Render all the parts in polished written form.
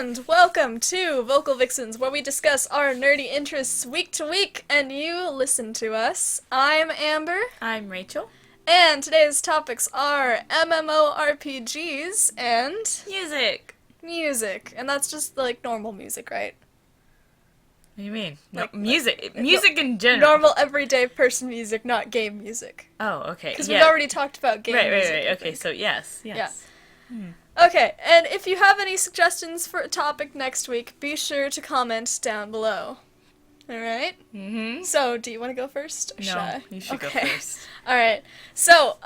and welcome to VoxelVixens, where we discuss our nerdy interests week to week, and you listen to us. I'm Amber. I'm Rachel. And today's topics are MMORPGs and... music. And that's just, like, normal music, right? What do you mean? Like, music in general. Normal, everyday person music, not game music. Oh, okay. Because we've already talked about game music. Right. Okay, so yes. Yeah. Okay, and if you have any suggestions for a topic next week, be sure to comment down below. Alright? Mm-hmm. So, do you want to go first? Or should I? You should go first. Alright. So,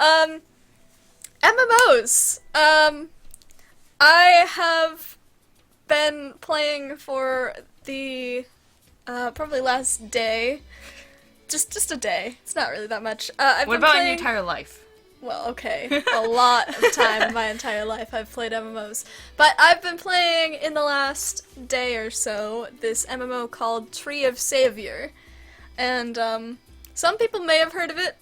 MMOs. I have been playing for the, probably last day. Just a day. It's not really that much. What about in your entire life? Well, okay. A lot of time in my entire life I've played MMOs. But I've been playing, in the last day or so, this MMO called Tree of Savior. And, some people may have heard of it.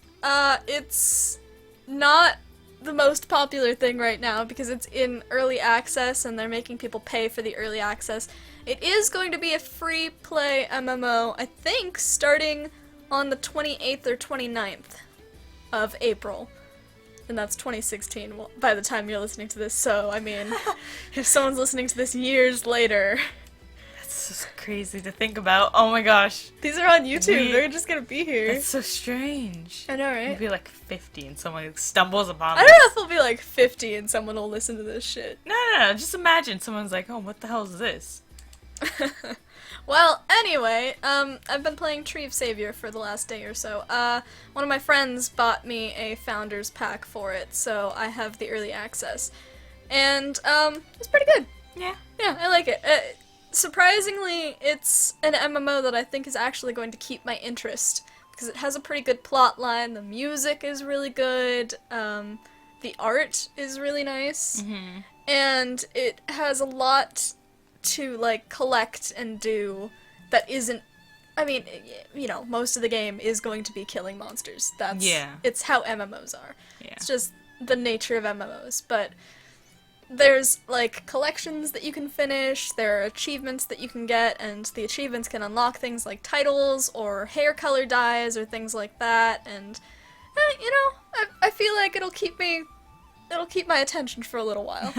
It's not the most popular thing right now because it's in early access and they're making people pay for the early access. It is going to be a free play MMO, I think, starting on the 28th or 29th of April. And that's 2016 by the time you're listening to this, so, I mean, if someone's listening to this years later... That's just crazy to think about. Oh my gosh. These are on YouTube, they're just gonna be here. That's so strange. I know, right? You'll be like 50 and someone stumbles upon I this. don't know if they'll be like 50 and someone will listen to this shit. No. Just imagine someone's like, oh, what the hell is this? Well, anyway, I've been playing Tree of Savior for the last day or so. One of my friends bought me a Founders Pack for it, so I have the early access. And, it's pretty good. Yeah. Yeah, I like it. Surprisingly, it's an MMO that I think is actually going to keep my interest, because it has a pretty good plot line, the music is really good, the art is really nice, and it has a lot to, like, collect and do that isn't, I mean, you know, most of the game is going to be killing monsters. It's how MMOs are. Yeah. It's just the nature of MMOs, but there's, like, collections that you can finish, there are achievements that you can get, and the achievements can unlock things like titles, or hair color dyes, or things like that, and, you know, I feel like it'll keep my attention for a little while.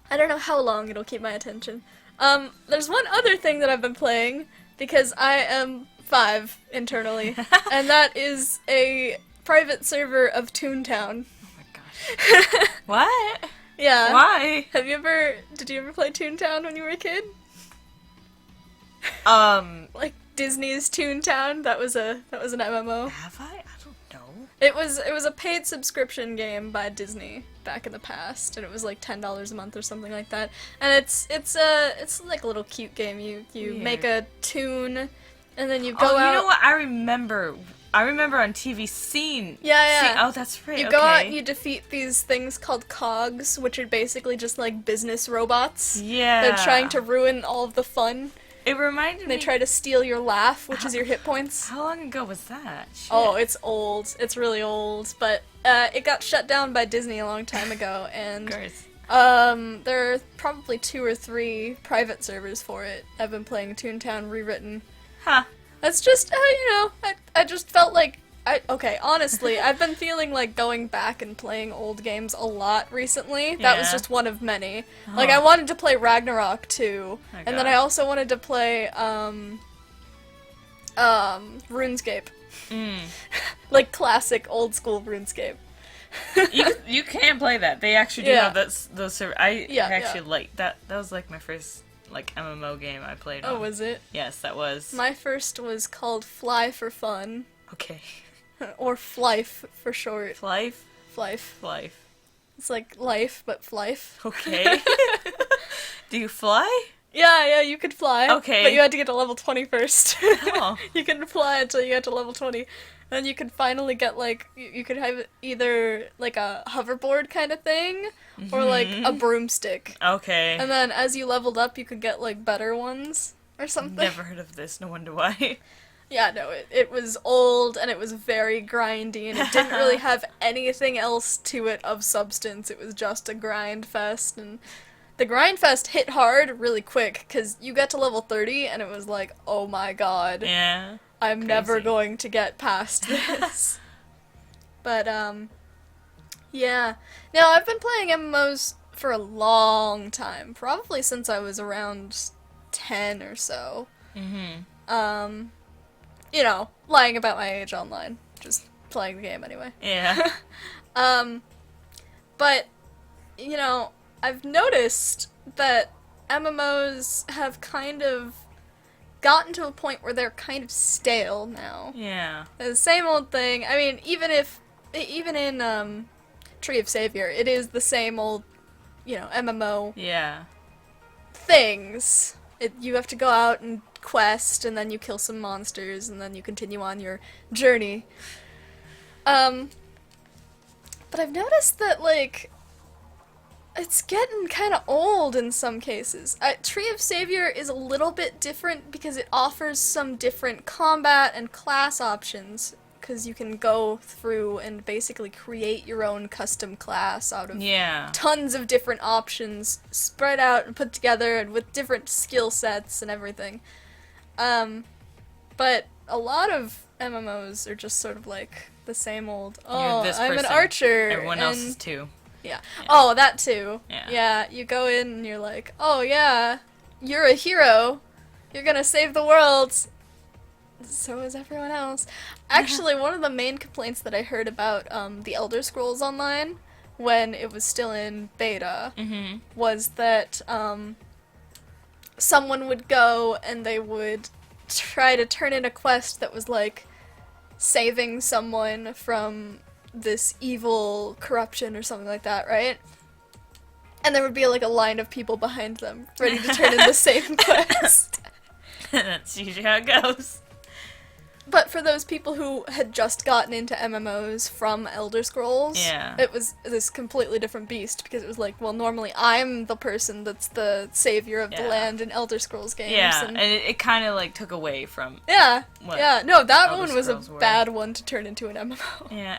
I don't know how long it'll keep my attention. There's one other thing that I've been playing, because I am 5 internally, and that is a private server of Toontown. Oh my gosh. What? Yeah. Why? Did you ever play Toontown when you were a kid? Like Disney's Toontown? That was an MMO. Have I? I don't know. It was a paid subscription game by Disney back in the past, and it was like $10 a month or something like that. And it's like a little cute game. You make a toon, and then you go out. You know what? I remember on TV seeing. Yeah. Oh, that's right. You go out, you defeat these things called cogs, which are basically just like business robots. Yeah. They're trying to ruin all of the fun. It reminded me. They try to steal your laugh, which is your hit points. How long ago was that? Shit. Oh, it's old. It's really old, but it got shut down by Disney a long time ago, and Of course. there are probably 2 or 3 private servers for it. I've been playing Toontown Rewritten. Huh. That's just, you know, I just felt like, honestly, I've been feeling like going back and playing old games a lot recently. That was Yeah. just one of many. Like, I wanted to play Ragnarok too, Oh, and then God. I also wanted to play, RuneScape. Like, classic, old-school RuneScape. You can play that. They actually do Yeah. have those servers. I Yeah, actually like that. That was like my first like MMO game I played on. Oh, was it? Yes, that was. My first was called Fly for Fun. Okay. Or Flife for short. Life. Flife. It's like life, but Flife. Okay. Do you fly? Yeah, you could fly. Okay. But you had to get to level 20 first. Oh. You couldn't fly until you got to level 20. And you could finally get, like, you could have either, like, a hoverboard kind of thing, or, like, a broomstick. Okay. And then as you leveled up, you could get, like, better ones, or something. Never heard of this. No wonder why. Yeah, no, it was old, and it was very grindy, and it didn't really have anything else to it of substance. It was just a grind fest, and The Grindfest hit hard really quick, because you get to level 30, and it was like, oh my god. Yeah. I'm Crazy. never going to get past this. But, yeah. Now, I've been playing MMOs for a long time. Probably since I was around 10 or so. Mm-hmm. You know, lying about my age online. Just playing the game anyway. Yeah. But, you know, I've noticed that MMOs have kind of gotten to a point where they're kind of stale now. Yeah. The same old thing. I mean, even in Tree of Savior, it is the same old, you know, MMO Yeah. things. You have to go out and quest, and then you kill some monsters, and then you continue on your journey. But I've noticed that, like, it's getting kind of old in some cases. Tree of Savior is a little bit different because it offers some different combat and class options, because you can go through and basically create your own custom class out of tons of different options spread out and put together and with different skill sets and everything. But a lot of MMOs are just sort of like the same old, oh, I'm an archer. Everyone else is too. Yeah. Oh, that too. Yeah. Yeah, you go in and you're like, oh yeah, you're a hero. You're gonna save the world. So is everyone else. Actually, one of the main complaints that I heard about the Elder Scrolls Online, when it was still in beta, was that someone would go and they would try to turn in a quest that was like saving someone from this evil corruption or something like that, right? And there would be like a line of people behind them ready to turn in the same quest. That's usually how it goes. But for those people who had just gotten into MMOs from Elder Scrolls, it was this completely different beast, because it was like, well, normally I'm the person that's the savior of the land in Elder Scrolls games. Yeah, and it kind of like took away from no, that Elder one was Scrolls a were. bad one to turn into an MMO. Yeah,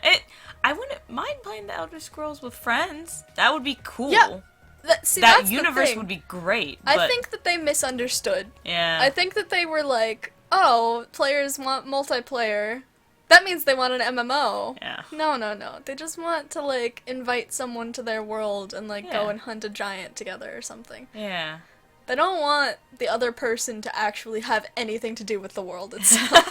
I wouldn't mind playing the Elder Scrolls with friends. That would be cool. Yeah. That universe would be great. But I think that they misunderstood. Yeah. I think that they were like, oh, players want multiplayer. That means they want an MMO. Yeah. No. They just want to, like, invite someone to their world and, like, go and hunt a giant together or something. Yeah. They don't want the other person to actually have anything to do with the world itself.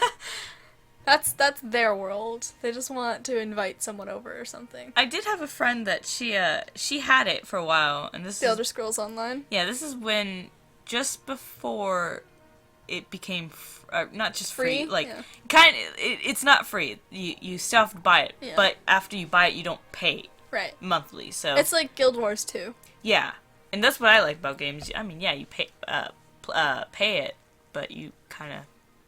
That's their world. They just want to invite someone over or something. I did have a friend that she had it for a while, and this The Elder Scrolls Online? Yeah, this is when, just before it became not just free, like kind of, it's not free. You still have to buy it, but after you buy it, you don't pay monthly. So it's like Guild Wars 2. Yeah, and that's what I like about games. I mean, yeah, you pay it, but you kind of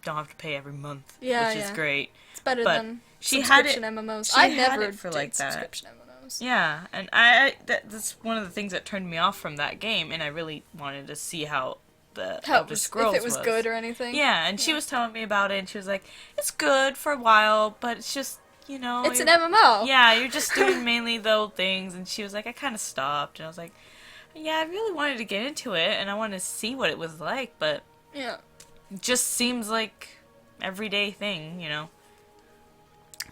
don't have to pay every month, which is great. It's better than she had subscription MMOs. She I had never it for did like that. subscription MMOs. Yeah, and that's one of the things that turned me off from that game, and I really wanted to see how the Elder Scrolls if it was good or anything. Yeah, and she was telling me about it, and she was like, it's good for a while, but it's just, you know... It's an MMO! Yeah, you're just doing mainly the old things, and she was like, I kind of stopped, and I was like, yeah, I really wanted to get into it, and I wanted to see what it was like, but... Yeah. It just seems like everyday thing, you know?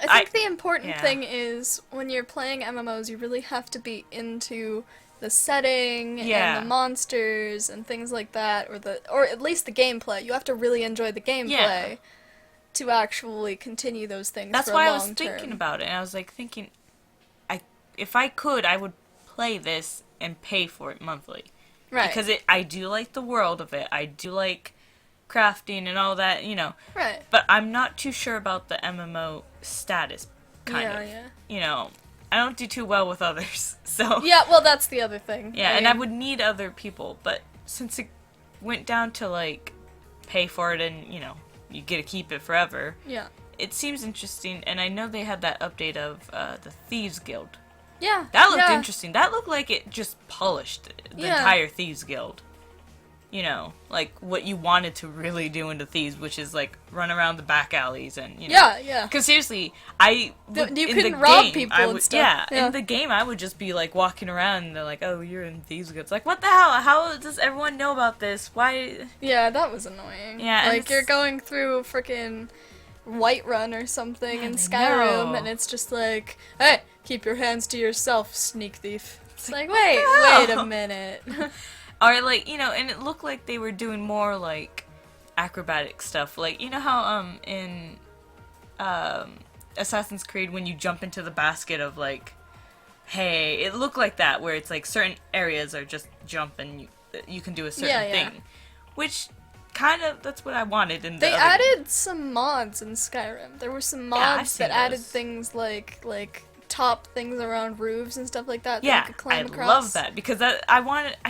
I think the important thing is, when you're playing MMOs, you really have to be into the setting and the monsters and things like that, or at least the gameplay. You have to really enjoy the gameplay to actually continue those things. That's for why a I was long thinking term. about it, and I was like thinking, if I could, I would play this and pay for it monthly, right? Because I do like the world of it. I do like crafting and all that, you know. Right. But I'm not too sure about the MMO status, kind of. Yeah. You know, I don't do too well with others, so... Yeah, well, that's the other thing. Yeah, and I would need other people, but since it went down to, like, pay for it and, you know, you get to keep it forever... Yeah. It seems interesting, and I know they had that update of the Thieves Guild. Yeah. That looked interesting. That looked like it just polished the entire Thieves Guild. you know, like, what you wanted to really do into Thieves, which is, like, run around the back alleys and, you know. Yeah, yeah. Because seriously, you couldn't rob people and stuff. Yeah, in the game, I would just be, like, walking around, and they're like, oh, you're in Thieves Guild. It's like, what the hell? How does everyone know about this? Why? Yeah, that was annoying. Yeah, like, you're going through frickin' Whiterun or something in Skyrim, and it's just like, hey, keep your hands to yourself, sneak thief. It's like, wait a minute. Or, like, you know, and it looked like they were doing more, like, acrobatic stuff. Like, you know how, in, Assassin's Creed, when you jump into the basket of, like, hey, it looked like that, where it's, like, certain areas are just jump and you can do a certain thing. Which, kind of, that's what I wanted in the other added some mods in Skyrim. There were some mods that added things like top things around roofs and stuff like that that you could climb across. I love that, because I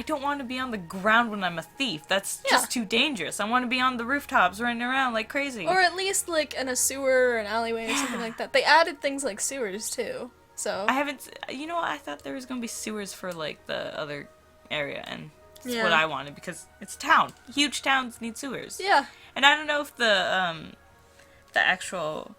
don't want to be on the ground when I'm a thief. That's just too dangerous. I want to be on the rooftops running around like crazy. Or at least like in a sewer or an alleyway or something like that. They added things like sewers too. So I haven't, you know what, I thought there was going to be sewers for like the other area, and that's what I wanted, because it's a town. Huge towns need sewers. Yeah. And I don't know if the actual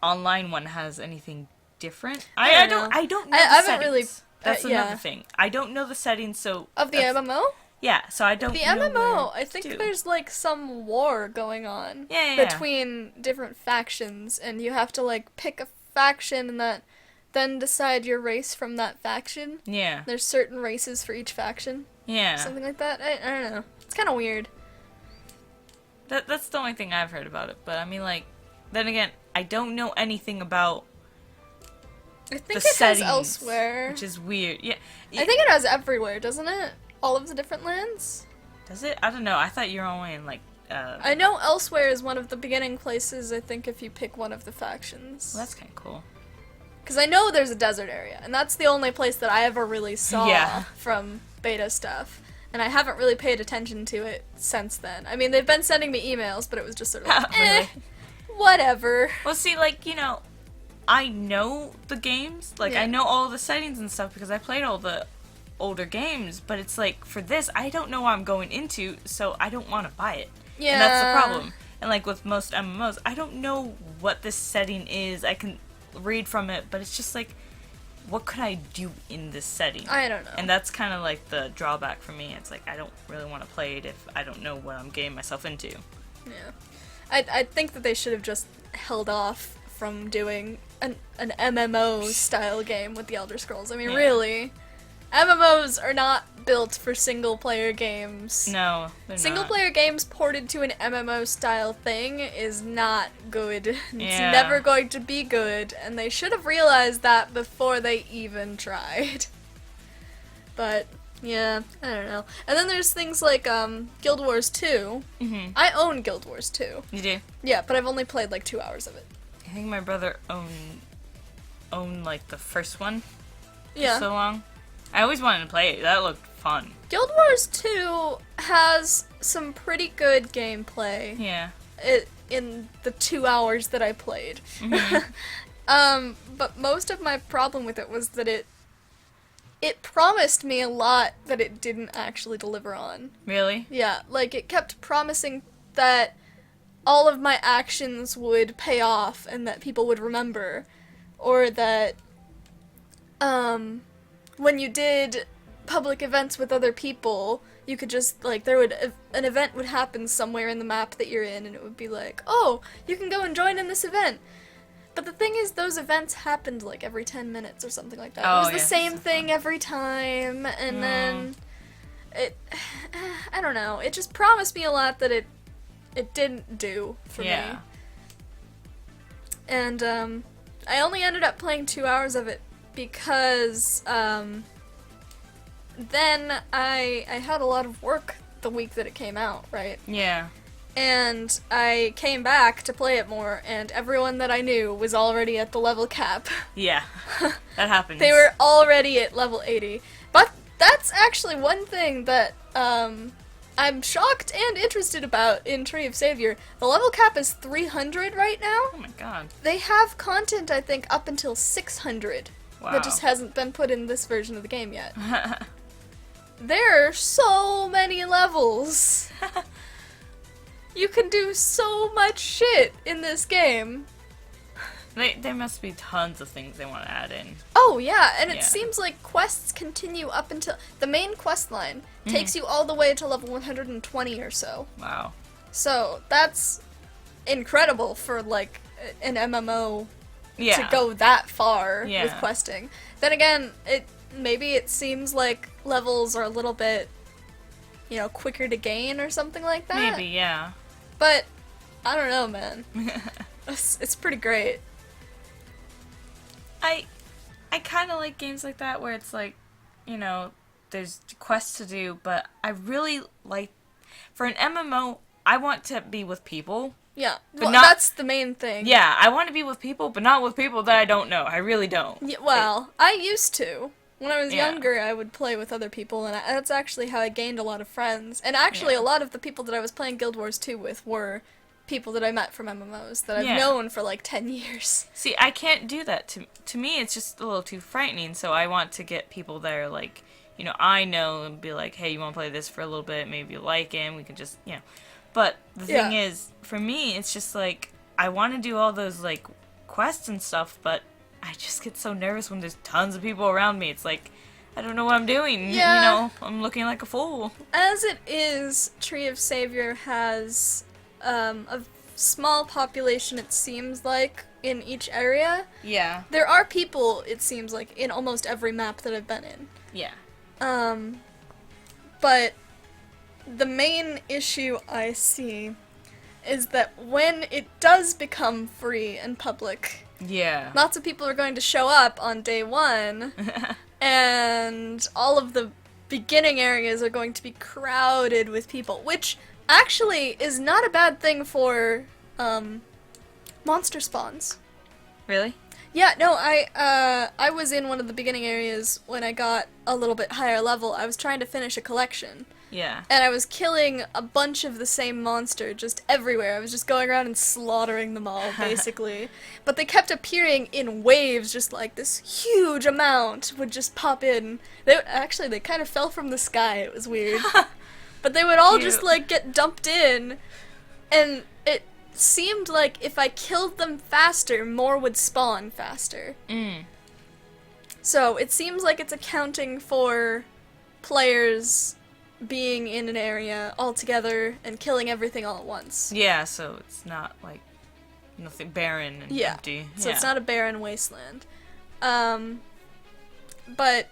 online one has anything different. I don't know. I haven't really. That's another thing. I don't know the settings. So of the MMO. Yeah, so I don't. The MMO, I think there's like some war going on between different factions, and you have to like pick a faction and then decide your race from that faction. Yeah. There's certain races for each faction. Yeah. Something like that. I don't know. It's kind of weird. That's the only thing I've heard about it. But I mean, like, then again, I don't know anything about I think it has elsewhere. Which is weird. Yeah. I think it has everywhere, doesn't it? All of the different lands? Does it? I don't know. I thought you were only in, like, I know elsewhere is one of the beginning places, I think, if you pick one of the factions. Well, that's kind of cool. Because I know there's a desert area, and that's the only place that I ever really saw from beta stuff. And I haven't really paid attention to it since then. I mean, they've been sending me emails, but it was just sort of like, whatever. Well, see, like, you know, I know the games. Like, I know all the settings and stuff because I played all the older games. But it's like, for this, I don't know what I'm going into, so I don't want to buy it. Yeah. And that's the problem. And, like, with most MMOs, I don't know what this setting is. I can read from it, but it's just like, what could I do in this setting? I don't know. And that's kind of like the drawback for me. It's like, I don't really want to play it if I don't know what I'm getting myself into. Yeah. I think that they should have just held off from doing an MMO-style game with the Elder Scrolls. I mean, really, MMOs are not built for single-player games. No, they're Single-player games ported to an MMO-style thing is not good. It's never going to be good, and they should have realized that before they even tried. But, yeah, I don't know. And then there's things like Guild Wars 2. Mm-hmm. I own Guild Wars 2. You do? Yeah, but I've only played like 2 hours of it. I think my brother owned like the first one for so long. I always wanted to play it. That looked fun. Guild Wars 2 has some pretty good gameplay. Yeah. In the 2 hours that I played. Mm-hmm. But most of my problem with it was that it promised me a lot that it didn't actually deliver on. Really? Yeah, like it kept promising that all of my actions would pay off and that people would remember, or that when you did public events with other people, you could just, like, an event would happen somewhere in the map that you're in, and it would be like, oh, you can go and join in this event. But the thing is, those events happened, like, every 10 minutes or something like that. It was the same thing every time, and then I don't know, it just promised me a lot that it didn't do for me. And, I only ended up playing 2 hours of it because, then I had a lot of work the week that it came out, right? Yeah. And I came back to play it more, and everyone that I knew was already at the level cap. Yeah, that happens. They were already at level 80. But that's actually one thing that, I'm shocked and interested about in Tree of Savior. The level cap is 300 right now. Oh my god. They have content, I think, up until 600. Wow. That just hasn't been put in this version of the game yet. there are so many levels. You can do so much shit in this game. There must be tons of things they want to add in. Oh yeah, and it seems like quests continue up until the main quest line takes you all the way to level 120 or so. Wow. So that's incredible for like an MMO to go that far with questing. Then again, maybe it seems like levels are a little bit, quicker to gain or something like that. Maybe, yeah. But I don't know, man. It's pretty great. I kind of like games like that where it's like, there's quests to do, but I really like, for an MMO, I want to be with people. Yeah, well, that's the main thing. Yeah, I want to be with people, but not with people that I don't know. I really don't. Yeah, well, I used to. When I was younger, I would play with other people, and that's actually how I gained a lot of friends. And actually, a lot of the people that I was playing Guild Wars 2 with were people that I met from MMOs that I've known for like 10 years. See, I can't do that. To me, it's just a little too frightening, so I want to get people that are like, I know, and be like, hey, you want to play this for a little bit, maybe you like it, and we can just, But the thing is, for me, it's just like, I want to do all those, like, quests and stuff, but I just get so nervous when there's tons of people around me. It's like, I don't know what I'm doing. Yeah. I'm looking like a fool. As it is, Tree of Savior has a small population, it seems like, in each area. Yeah. There are people, it seems like, in almost every map that I've been in. Yeah. But the main issue I see is that when it does become free and public, lots of people are going to show up on day one, and all of the beginning areas are going to be crowded with people, which actually is not a bad thing for monster spawns. Really? Yeah, no, I was in one of the beginning areas when I got a little bit higher level. I was trying to finish a collection. Yeah. And I was killing a bunch of the same monster just everywhere. I was just going around and slaughtering them all, basically. But they kept appearing in waves, just like this huge amount would just pop in. They kind of fell from the sky. It was weird. But they would all just, like, get dumped in, and it seemed like if I killed them faster, more would spawn faster. So it seems like it's accounting for players being in an area all together and killing everything all at once. Yeah, so it's not like nothing barren and empty. So it's not a barren wasteland. But,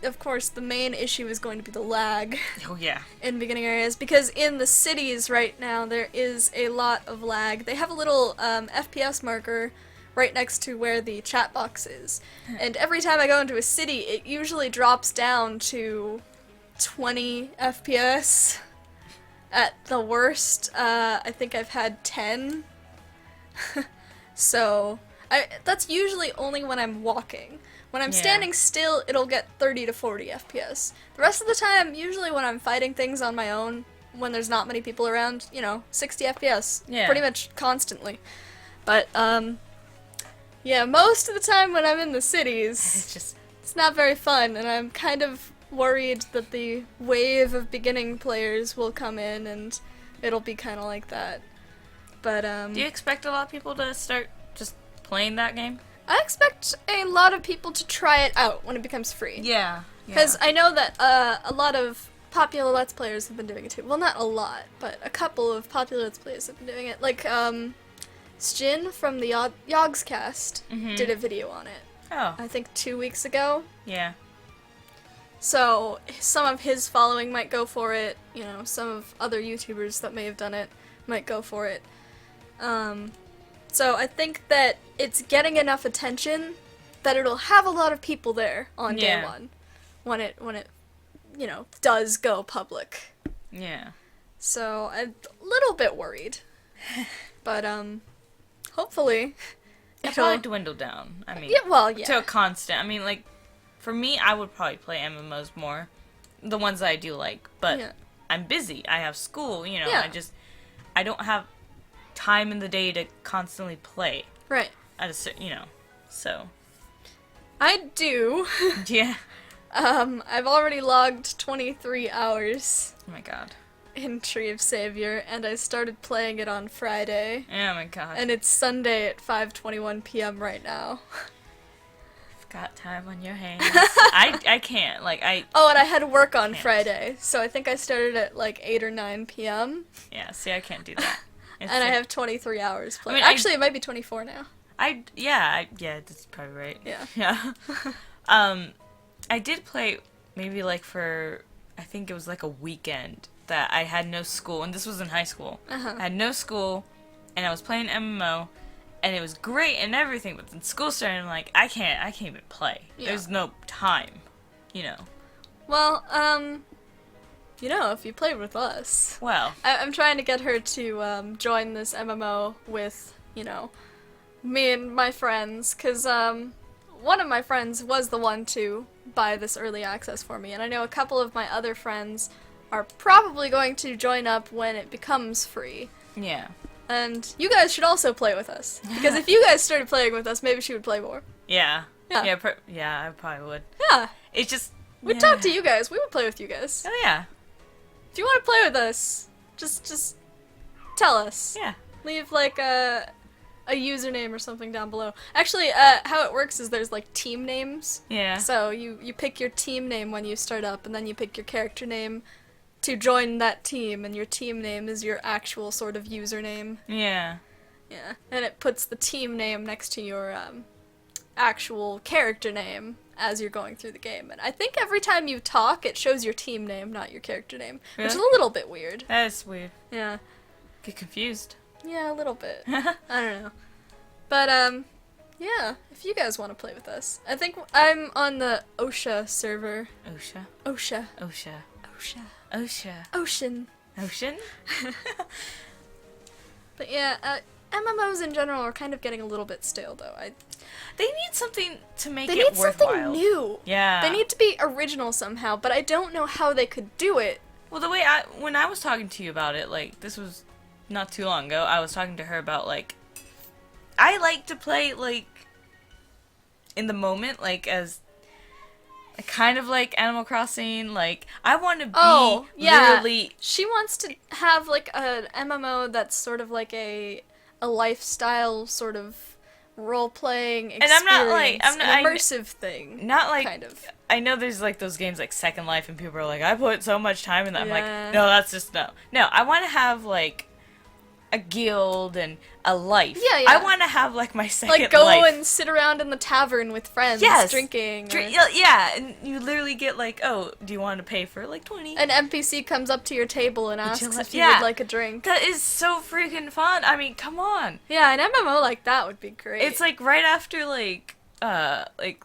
of course the main issue is going to be the lag. Oh yeah. In beginning areas, because in the cities right now there is a lot of lag. They have a little FPS marker right next to where the chat box is. And every time I go into a city, it usually drops down to 20 FPS at the worst. I think I've had 10. So, that's usually only when I'm walking. When I'm standing still, it'll get 30 to 40 FPS. The rest of the time, usually when I'm fighting things on my own, when there's not many people around, 60 FPS. Yeah. Pretty much constantly. But, most of the time when I'm in the cities, it's not very fun, and I'm kind of worried that the wave of beginning players will come in and it'll be kind of like that. But, do you expect a lot of people to start just playing that game? I expect a lot of people to try it out when it becomes free. Yeah. Because I know that a lot of popular Let's Players have been doing it too. Well, not a lot, but a couple of popular Let's Players have been doing it. Like, Sjin from the Yogscast did a video on it. Oh. I think 2 weeks ago. Yeah. So, some of his following might go for it. Some of other YouTubers that may have done it might go for it. So I think that it's getting enough attention that it'll have a lot of people there on day one when it does go public. Yeah. So I'm a little bit worried. But hopefully it'll probably dwindle down. I mean, to a constant. I mean, like, for me, I would probably play MMOs more. The ones that I do like, but I'm busy. I have school, I don't have time in the day to constantly play. Right. At a so. I do. Yeah. I've already logged 23 hours Oh my god. in Tree of Savior, and I started playing it on Friday. Oh my god. And it's Sunday at 5:21 p.m. right now. You've got time on your hands. I can't. Oh, and I had work on Friday, so I think I started at like 8 or 9 p.m. Yeah, see, I can't do that. And I have 23 hours played. I mean, Actually, it might be 24 now. Yeah, that's probably right. Yeah. Yeah. I did play maybe like for, I think it was like a weekend that I had no school, and this was in high school. I had no school, and I was playing MMO, and it was great and everything, but then school started, and I'm like, I can't even play. Yeah. There's no time, you know. Well, if you played with us. Well. I'm trying to get her to join this MMO with, me and my friends, because one of my friends was the one to buy this early access for me, and I know a couple of my other friends are probably going to join up when it becomes free. Yeah. And you guys should also play with us, because if you guys started playing with us, maybe she would play more. Yeah. Yeah. Yeah, I probably would. Yeah. It's just... We'd talk to you guys. We would play with you guys. Oh, yeah. If you want to play with us, just tell us. Yeah. Leave, like, a username or something down below. Actually, how it works is there's, like, team names. Yeah. So you pick your team name when you start up, and then you pick your character name to join that team, and your team name is your actual sort of username. Yeah. Yeah. And it puts the team name next to your, actual character name as you're going through the game. And I think every time you talk, it shows your team name, not your character name. Really? Which is a little bit weird. That is weird. Yeah. Get confused. Yeah, a little bit. I don't know. But, yeah, if you guys want to play with us. I think I'm on the OSHA server. OSHA? OSHA. OSHA. OSHA. OSHA. Ocean. Ocean? But yeah, MMOs in general are kind of getting a little bit stale, though. They need something to make They it need worthwhile. something new. Yeah. They need to be original somehow, but I don't know how they could do it. Well, the way when I was talking to you about it, like, this was not too long ago, I was talking to her about, like, I like to play, like, in the moment, like, as kind of like Animal Crossing, like, I want to be literally... She wants to have, like, an MMO that's sort of like a lifestyle sort of role-playing experience. And I'm not an immersive thing. Not like... Kind of. I know there's, like, those games like Second Life, and people are like, I put so much time in that. Yeah. I'm like, no, that's just, no. No, I want to have, like, a guild and a life. Yeah. I want to have, like, my second like, go life. and sit around in the tavern with friends, drinking. Yeah, and you literally get, like, oh, do you want to pay for, like, 20? An NPC comes up to your table and asks if you Yeah. would like a drink. That is so freaking fun. I mean, come on. Yeah, an MMO like that would be great. It's, like, right after, like,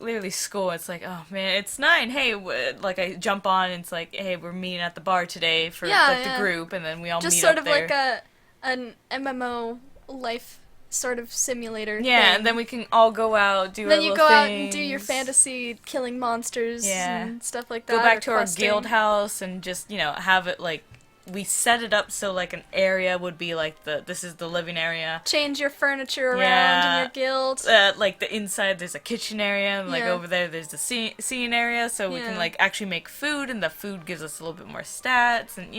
literally school, it's like, oh, man, it's 9, hey, like, I jump on, and it's like, hey, we're meeting at the bar today for, the group, and then we all just meet sort up of there. like an MMO life sort of simulator thing. And then we can all go out, do our little things. Then you go out and do your fantasy killing monsters and stuff like that. Go back to our guild house and just, have it, like, we set it up so, like, an area would be, like, this is the living area. Change your furniture around in your guild. Like, the inside, there's a kitchen area, and, like, over there, there's the scene area, so we can, like, actually make food, and the food gives us a little bit more stats, and,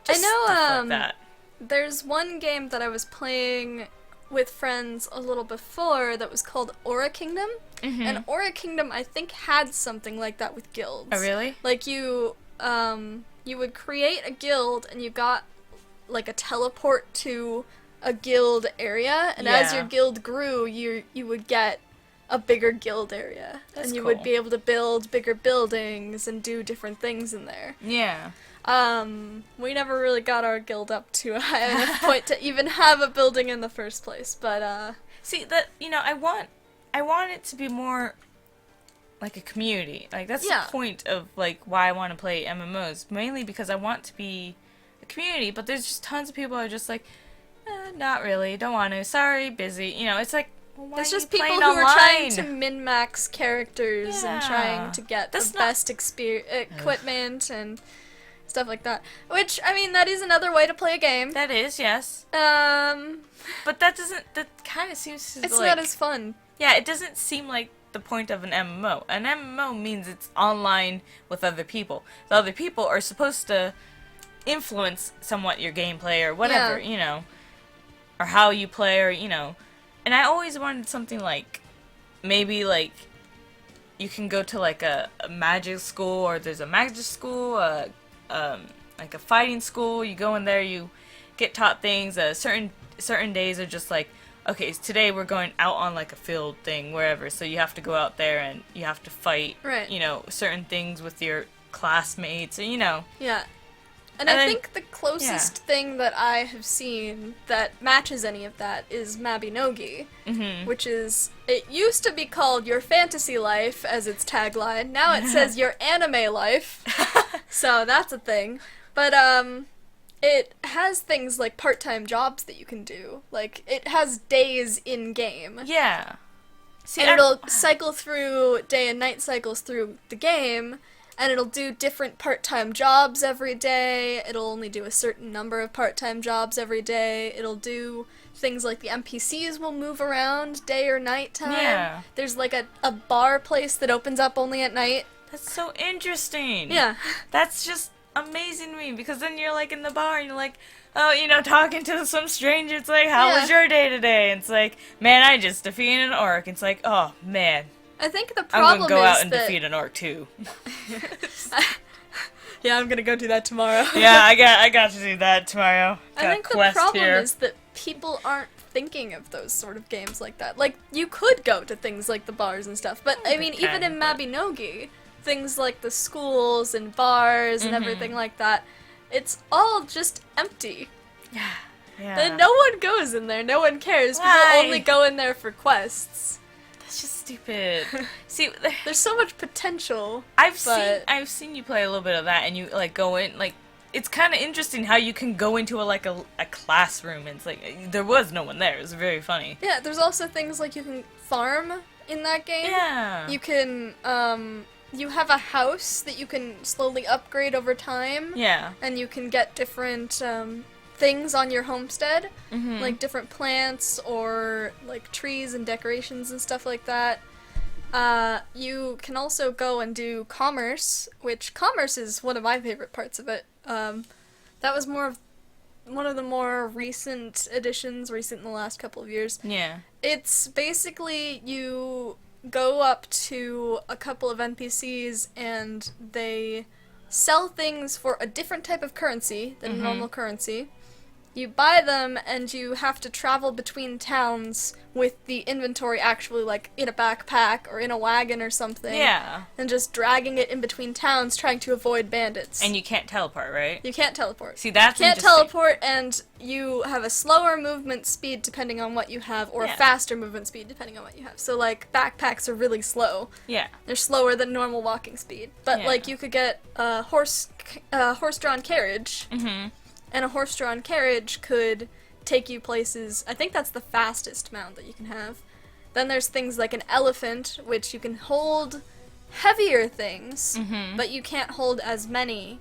just stuff like that. There's one game that I was playing with friends a little before that was called Aura Kingdom, and Aura Kingdom, I think, had something like that with guilds. Oh, really? Like, you would create a guild, and you got, like, a teleport to a guild area, and as your guild grew, you would get a bigger guild area. That's and you cool. would be able to build bigger buildings and do different things in there. Yeah. We never really got our guild up to a high enough point to even have a building in the first place, but, See, that, I want it to be more like a community. Like, that's the point of, like, why I want to play MMOs. Mainly because I want to be a community, but there's just tons of people who are just like, not really, don't want to, sorry, busy. It's like, well, why it's are just you people playing who online? are trying to min-max characters and trying to get That's the best equipment and stuff like that. Which, I mean, that is another way to play a game. That is, yes. But that kind of seems to, it's like... not as fun. Yeah, it doesn't seem like the point of an MMO. An MMO means it's online with other people. The other people are supposed to influence somewhat your gameplay or whatever, you know, or how you play, or, you know. And I always wanted something like, maybe like, you can go to like a magic school, or there's a magic school, like a fighting school. You go in there, you get taught things. Certain days are just like, okay, so today we're going out on like a field thing, wherever. So you have to go out there and you have to fight, you know, certain things with your classmates, or, you know. Yeah. And I think the closest thing that I have seen that matches any of that is Mabinogi, which is, it used to be called Your Fantasy Life as its tagline. Now it says Your Anime Life, so that's a thing. But it has things like part-time jobs that you can do. Like, it has days in-game. Yeah. See, and it'll cycle through day and night cycles through the game. And it'll do different part-time jobs every day. It'll only do a certain number of part-time jobs every day. It'll do things like the NPCs will move around day or night time. Yeah. There's like a bar place that opens up only at night. That's so interesting. Yeah. That's just amazing to me, because then you're like in the bar and you're like, oh, you know, talking to some stranger. It's like, how was your day today? And it's like, man, I just defeated an orc. It's like, oh, man. I think the problem is I'm gonna go out and defeat an orc too. Yeah, I'm gonna go do that tomorrow. Yeah, I got to do that tomorrow. Got I think the problem is that people aren't thinking of those sort of games like that. Like, you could go to things like the bars and stuff, but I mean, even in Mabinogi, things like the schools and bars and everything like that, it's all just empty. Yeah. And no one goes in there. No one cares. People only go in there for quests. It's just stupid. See, there's so much potential. I've seen you play a little bit of that, and you like go in, like, it's kind of interesting how you can go into a classroom, and it's like there was no one there. It was very funny. Yeah, there's also things like you can farm in that game. Yeah. You can you have a house that you can slowly upgrade over time. Yeah. And you can get different things on your homestead, like different plants or like trees and decorations and stuff like that. You can also go and do commerce, which commerce is one of my favorite parts of it. That was one of the more recent additions, recent in the last couple of years. Yeah. It's basically you go up to a couple of NPCs and they sell things for a different type of currency than normal currency. You buy them, and you have to travel between towns with the inventory actually, like, in a backpack or in a wagon or something. Yeah. And just dragging it in between towns, trying to avoid bandits. And you can't teleport, right? You can't teleport. See, that's You can't teleport, and you have a slower movement speed depending on what you have, or a faster movement speed depending on what you have. So, like, backpacks are really slow. Yeah. They're slower than normal walking speed. But, like, you could get a horse-drawn carriage. And a horse-drawn carriage could take you places. I think that's the fastest mount that you can have. Then there's things like an elephant, which you can hold heavier things, but you can't hold as many.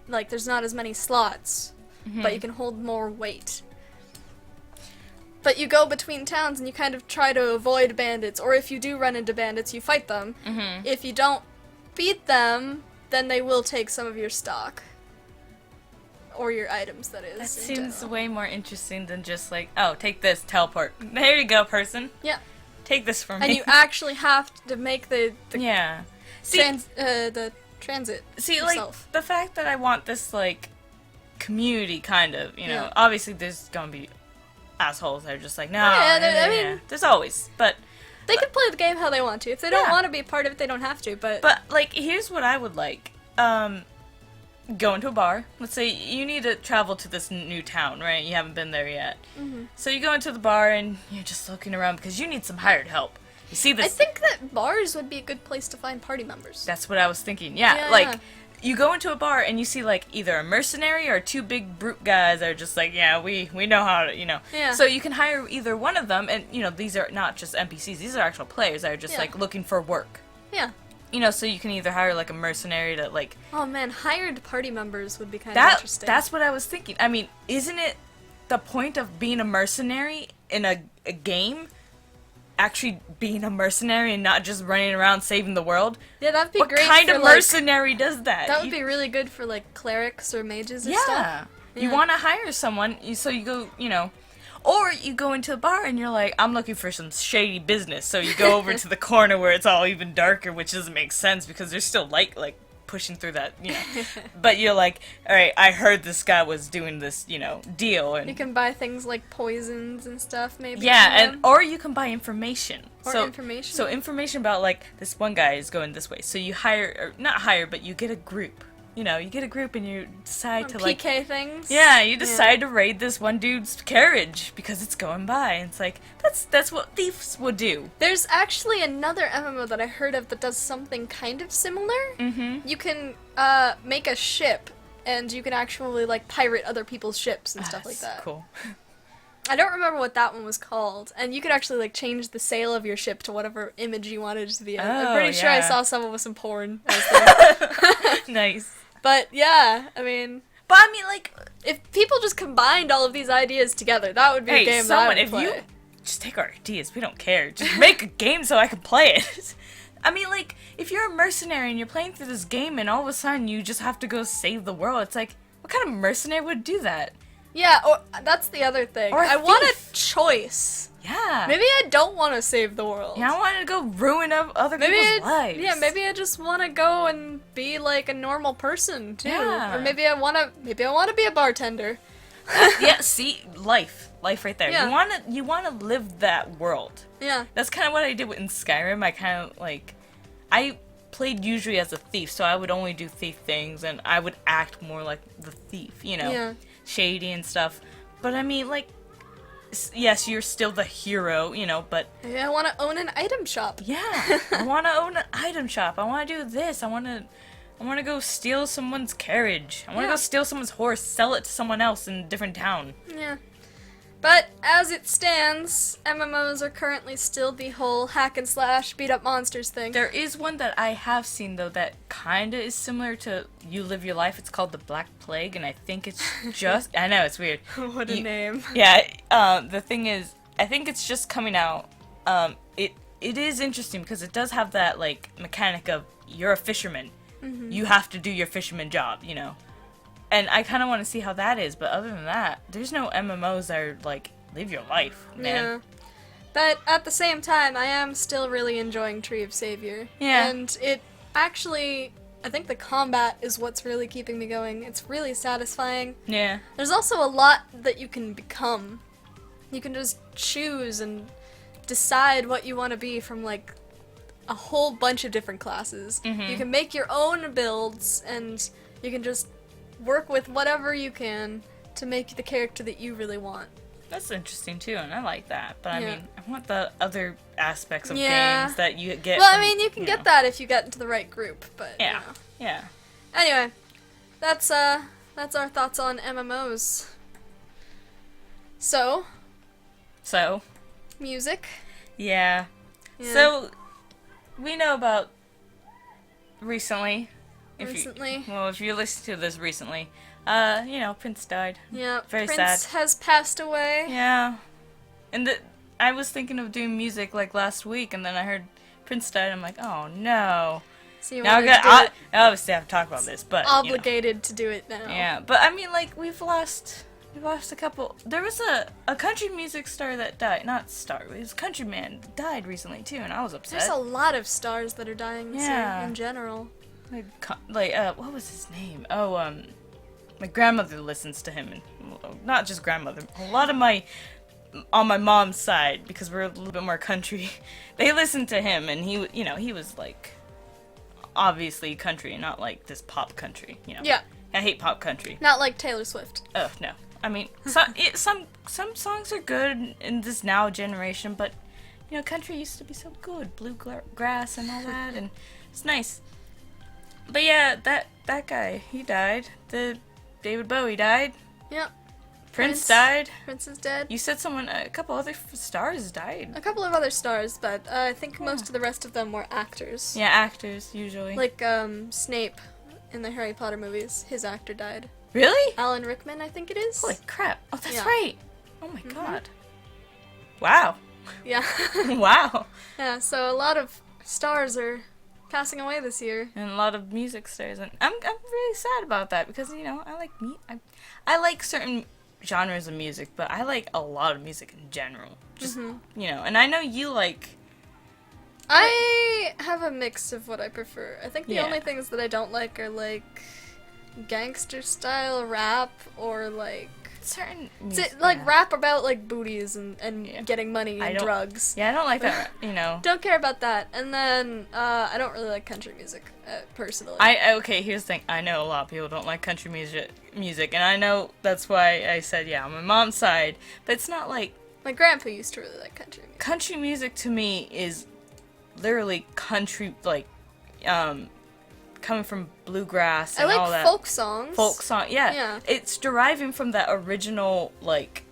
Like, there's not as many slots, but you can hold more weight. But you go between towns and you kind of try to avoid bandits, or if you do run into bandits, you fight them. If you don't beat them, then they will take some of your stock. Or your items, that is. That seems way more interesting than just like, oh, take this, teleport. There you go, person. Yeah. Take this from me. And you actually have to make the transit See, yourself. like, the fact that I want this, like, community, kind of, you know, obviously there's gonna be assholes that are just like, no, I mean, there's always, but... They can play the game how they want to. If they don't want to be a part of it, they don't have to, but... But, like, here's what I would like. Go into a bar. Let's say you need to travel to this new town, right? You haven't been there yet. So you go into the bar and you're just looking around because you need some hired help. You see this... I think that bars would be a good place to find party members. That's what I was thinking. Yeah, like, you go into a bar and you see, like, either a mercenary or two big brute guys that are just like, yeah, we know how to, you know. Yeah. So you can hire either one of them, and, you know, these are not just NPCs. These are actual players that are just, like, looking for work. Yeah. You know, so you can either hire, like, a mercenary to, like... Oh, man, hired party members would be kind of interesting. That's what I was thinking. I mean, isn't it the point of being a mercenary in a game actually being a mercenary and not just running around saving the world. Yeah, that'd be what great. What kind of like, mercenary does that? That would be really good for like clerics or mages or stuff. Yeah. You want to hire someone, so you go, or you go into a bar and you're like, I'm looking for some shady business. So you go over to the corner where it's all even darker, which doesn't make sense because there's still light, like, pushing through that, But you're like, all right, I heard this guy was doing this, deal. And you can buy things like poisons and stuff, maybe. Yeah, or you can buy information. Information? So information about, like, this one guy is going this way. So you hire, or not hire, but you get a group. You get a group and you decide to, like... PK things? Yeah, you decide to raid this one dude's carriage because it's going by. And it's like, that's what thieves would do. There's actually another MMO that I heard of that does something kind of similar. Mm-hmm. You can make a ship, and you can actually, like, pirate other people's ships and stuff like that. Cool. I don't remember what that one was called. And you could actually, like, change the sail of your ship to whatever image you wanted it to be. I'm pretty sure I saw someone with some porn. Nice. But, yeah, I mean... But, I mean, like... If people just combined all of these ideas together, that would be a game that I would play. You just take our ideas, we don't care. Just make a game so I can play it. I mean, like, if you're a mercenary and you're playing through this game and all of a sudden you just have to go save the world, it's like, what kind of mercenary would do that? Yeah, or that's the other thing. Or I want a choice. Yeah. Maybe I don't want to save the world. Yeah, I want to go ruin other people's lives. Yeah, maybe I just want to go and be like a normal person too. Yeah. Or maybe I want to be a bartender. Yeah, see, life right there. Yeah. You want to live that world. Yeah. That's kind of what I did in Skyrim. I kind of like, I played usually as a thief, so I would only do thief things, and I would act more like the thief, Yeah. shady and stuff. But I mean, like, yes, you're still the hero, but... Maybe I want to own an item shop. Yeah, I want to own an item shop. I want to do this. I want to go steal someone's carriage. I want to go steal someone's horse, sell it to someone else in a different town. Yeah. But as it stands, MMOs are currently still the whole hack and slash beat up monsters thing. There is one that I have seen, though, that kind of is similar to You Live Your Life. It's called The Black Plague, and I think it's just... I know, it's weird. What a name. Yeah, the thing is, I think it's just coming out. It is interesting because it does have that, like, mechanic of you're a fisherman. Mm-hmm. You have to do your fisherman job, And I kind of want to see how that is, but other than that, there's no MMOs that are, like, live your life, man. Yeah. But at the same time, I am still really enjoying Tree of Savior. Yeah. And it actually, I think the combat is what's really keeping me going. It's really satisfying. Yeah. There's also a lot that you can become. You can just choose and decide what you want to be from, like, a whole bunch of different classes. Mm-hmm. You can make your own builds, and you can just work with whatever you can to make the character that you really want. That's interesting too, and I like that. But I mean, I want the other aspects of Yeah. games that you get. Well, from, I mean, you can get that if you get into the right group, but Yeah. Yeah. Anyway, that's our thoughts on MMOs. So, music. Yeah. Yeah. So, we know about recently. If you listen to this recently, Prince died. Yeah, Very Prince sad. has passed away. Yeah. And I was thinking of doing music like last week, and then I heard Prince died. I'm like, oh no. So you Now I obviously have to talk about this, but obligated to do it now. Yeah, but I mean, like, we've lost a couple. There was a country music star that died. Not star. It was a country man that died recently too, and I was upset. There's a lot of stars that are dying this year in general. What was his name? Oh, my grandmother listens to him, and not just grandmother. A lot of on my mom's side, because we're a little bit more country, they listen to him, and he was like, obviously country, and not like this pop country. Yeah. I hate pop country. Not like Taylor Swift. Oh no. I mean, some songs are good in this now generation, but country used to be so good, bluegrass and all that, and it's nice. But yeah, that guy, he died. The David Bowie died. Yep. Prince died. Prince is dead. You said a couple other stars died. A couple of other stars, but I think most of the rest of them were actors. Yeah, actors usually. Like Snape in the Harry Potter movies, his actor died. Really? Alan Rickman, I think it is. Holy crap! Oh, that's Yeah. right. Oh my god. Wow. Yeah. Wow. Yeah, so a lot of stars are passing away this year. And a lot of music stars, and I'm really sad about that because I like certain genres of music, but I like a lot of music in general. Just and I know you like. I have a mix of what I prefer. I think the only things that I don't like are like gangster style rap or like certain rap about like booties and getting money and drugs. Yeah, I don't like that. Don't care about that. And then I don't really like country music personally. Okay, here's the thing. I know a lot of people don't like country music, and I know that's why I said on my mom's side. But it's not like my grandpa used to really like country music. Country music to me is literally country, like coming from bluegrass and all that. I like folk songs. Folk song, yeah. It's deriving from that original, like,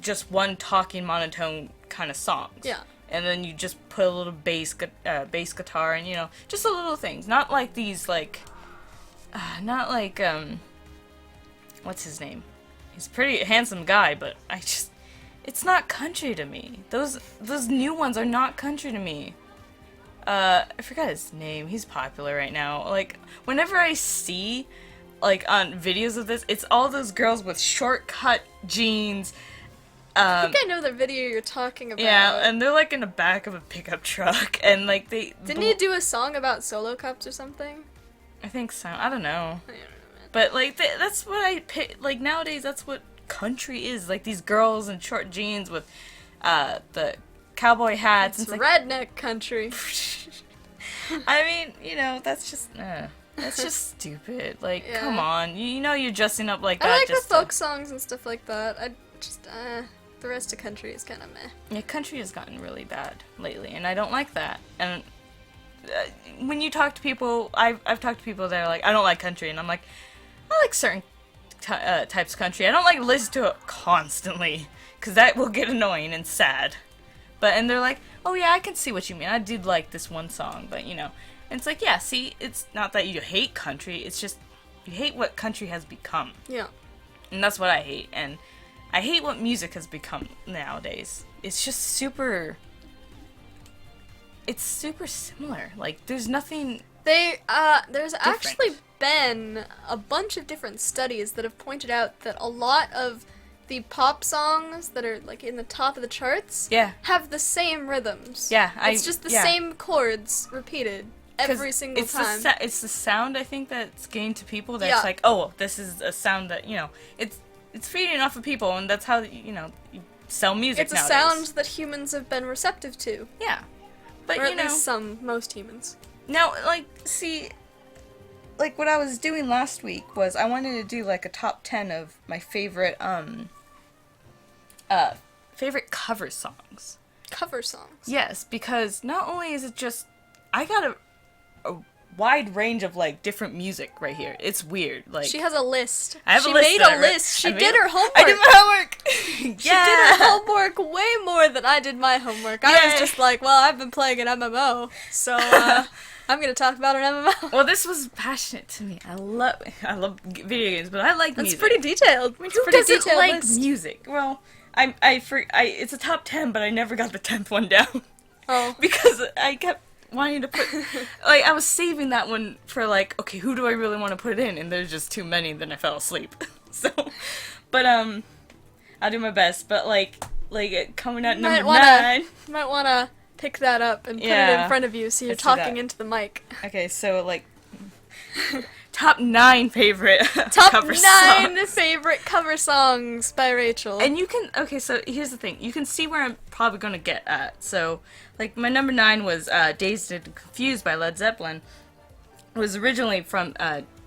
just one talking monotone kind of songs. Yeah. And then you just put a little bass guitar and, just the little things. Not like these, like, what's his name? He's a pretty handsome guy, but it's not country to me. Those new ones are not country to me. I forgot his name. He's popular right now. Like, whenever I see, like, on videos of this, it's all those girls with short-cut jeans. I think I know the video you're talking about. Yeah, and they're, like, in the back of a pickup truck, and, like, they... Didn't he do a song about solo cups or something? I think so. I don't know. I don't know, man. But, like, that's what like, nowadays, that's what country is. Like, these girls in short jeans with, the cowboy hats. It's redneck country. I mean, that's just stupid. Like, come on, you're dressing up like that. I like the folk songs and stuff like that. I just the rest of country is kind of meh. Yeah, country has gotten really bad lately, and I don't like that. And when you talk to people, I've talked to people that are like, I don't like country, and I'm like, I like certain types of country. I don't like listen to it constantly because that will get annoying and sad. And they're like, oh yeah, I can see what you mean. I did like this one song, but and it's like, yeah, see, it's not that you hate country, it's just you hate what country has become. Yeah. And that's what I hate, and I hate what music has become nowadays. It's just super similar. Like, there's nothing there's different. actually been a bunch of different studies that have pointed out that a lot of the pop songs that are, like, in the top of the charts have the same rhythms. Yeah, it's just the same chords repeated every single time. It's the sound, I think, that's getting to people that's like, oh, this is a sound that, it's feeding off of people, and that's how, you sell music nowadays. It's a sound that humans have been receptive to. Yeah. But, or at least most humans. Now, like, see... Like, what I was doing last week was I wanted to do, like, a top 10 of my favorite, favorite cover songs. Cover songs? Yes, because not only is it just... I got a wide range of, like, different music right here. It's weird. Like, she has a list. I have she a list. She made a list. She did her homework. I did my homework! She did her homework way more than I did my homework. I was just like, well, I've been playing an MMO, so, I'm gonna talk about an MMO. Well, this was passionate to me. I love video games, but I like music. It's pretty detailed. Who doesn't like music? Well, it's a top 10, but I never got the 10th one down. Oh. Because I kept wanting to put, like, I was saving that one for, like, okay, who do I really want to put in? And there's just too many, and then I fell asleep. So, but, I'll do my best. But, like coming out number 9. You might wanna pick that up and put it in front of you so you're talking into the mic. Okay, so, like, top 9 favorite top cover 9 favorite cover songs by Rachel. And you can, okay, so here's the thing. You can see where I'm probably going to get at. So, like, my number 9 was Dazed and Confused by Led Zeppelin. It was originally from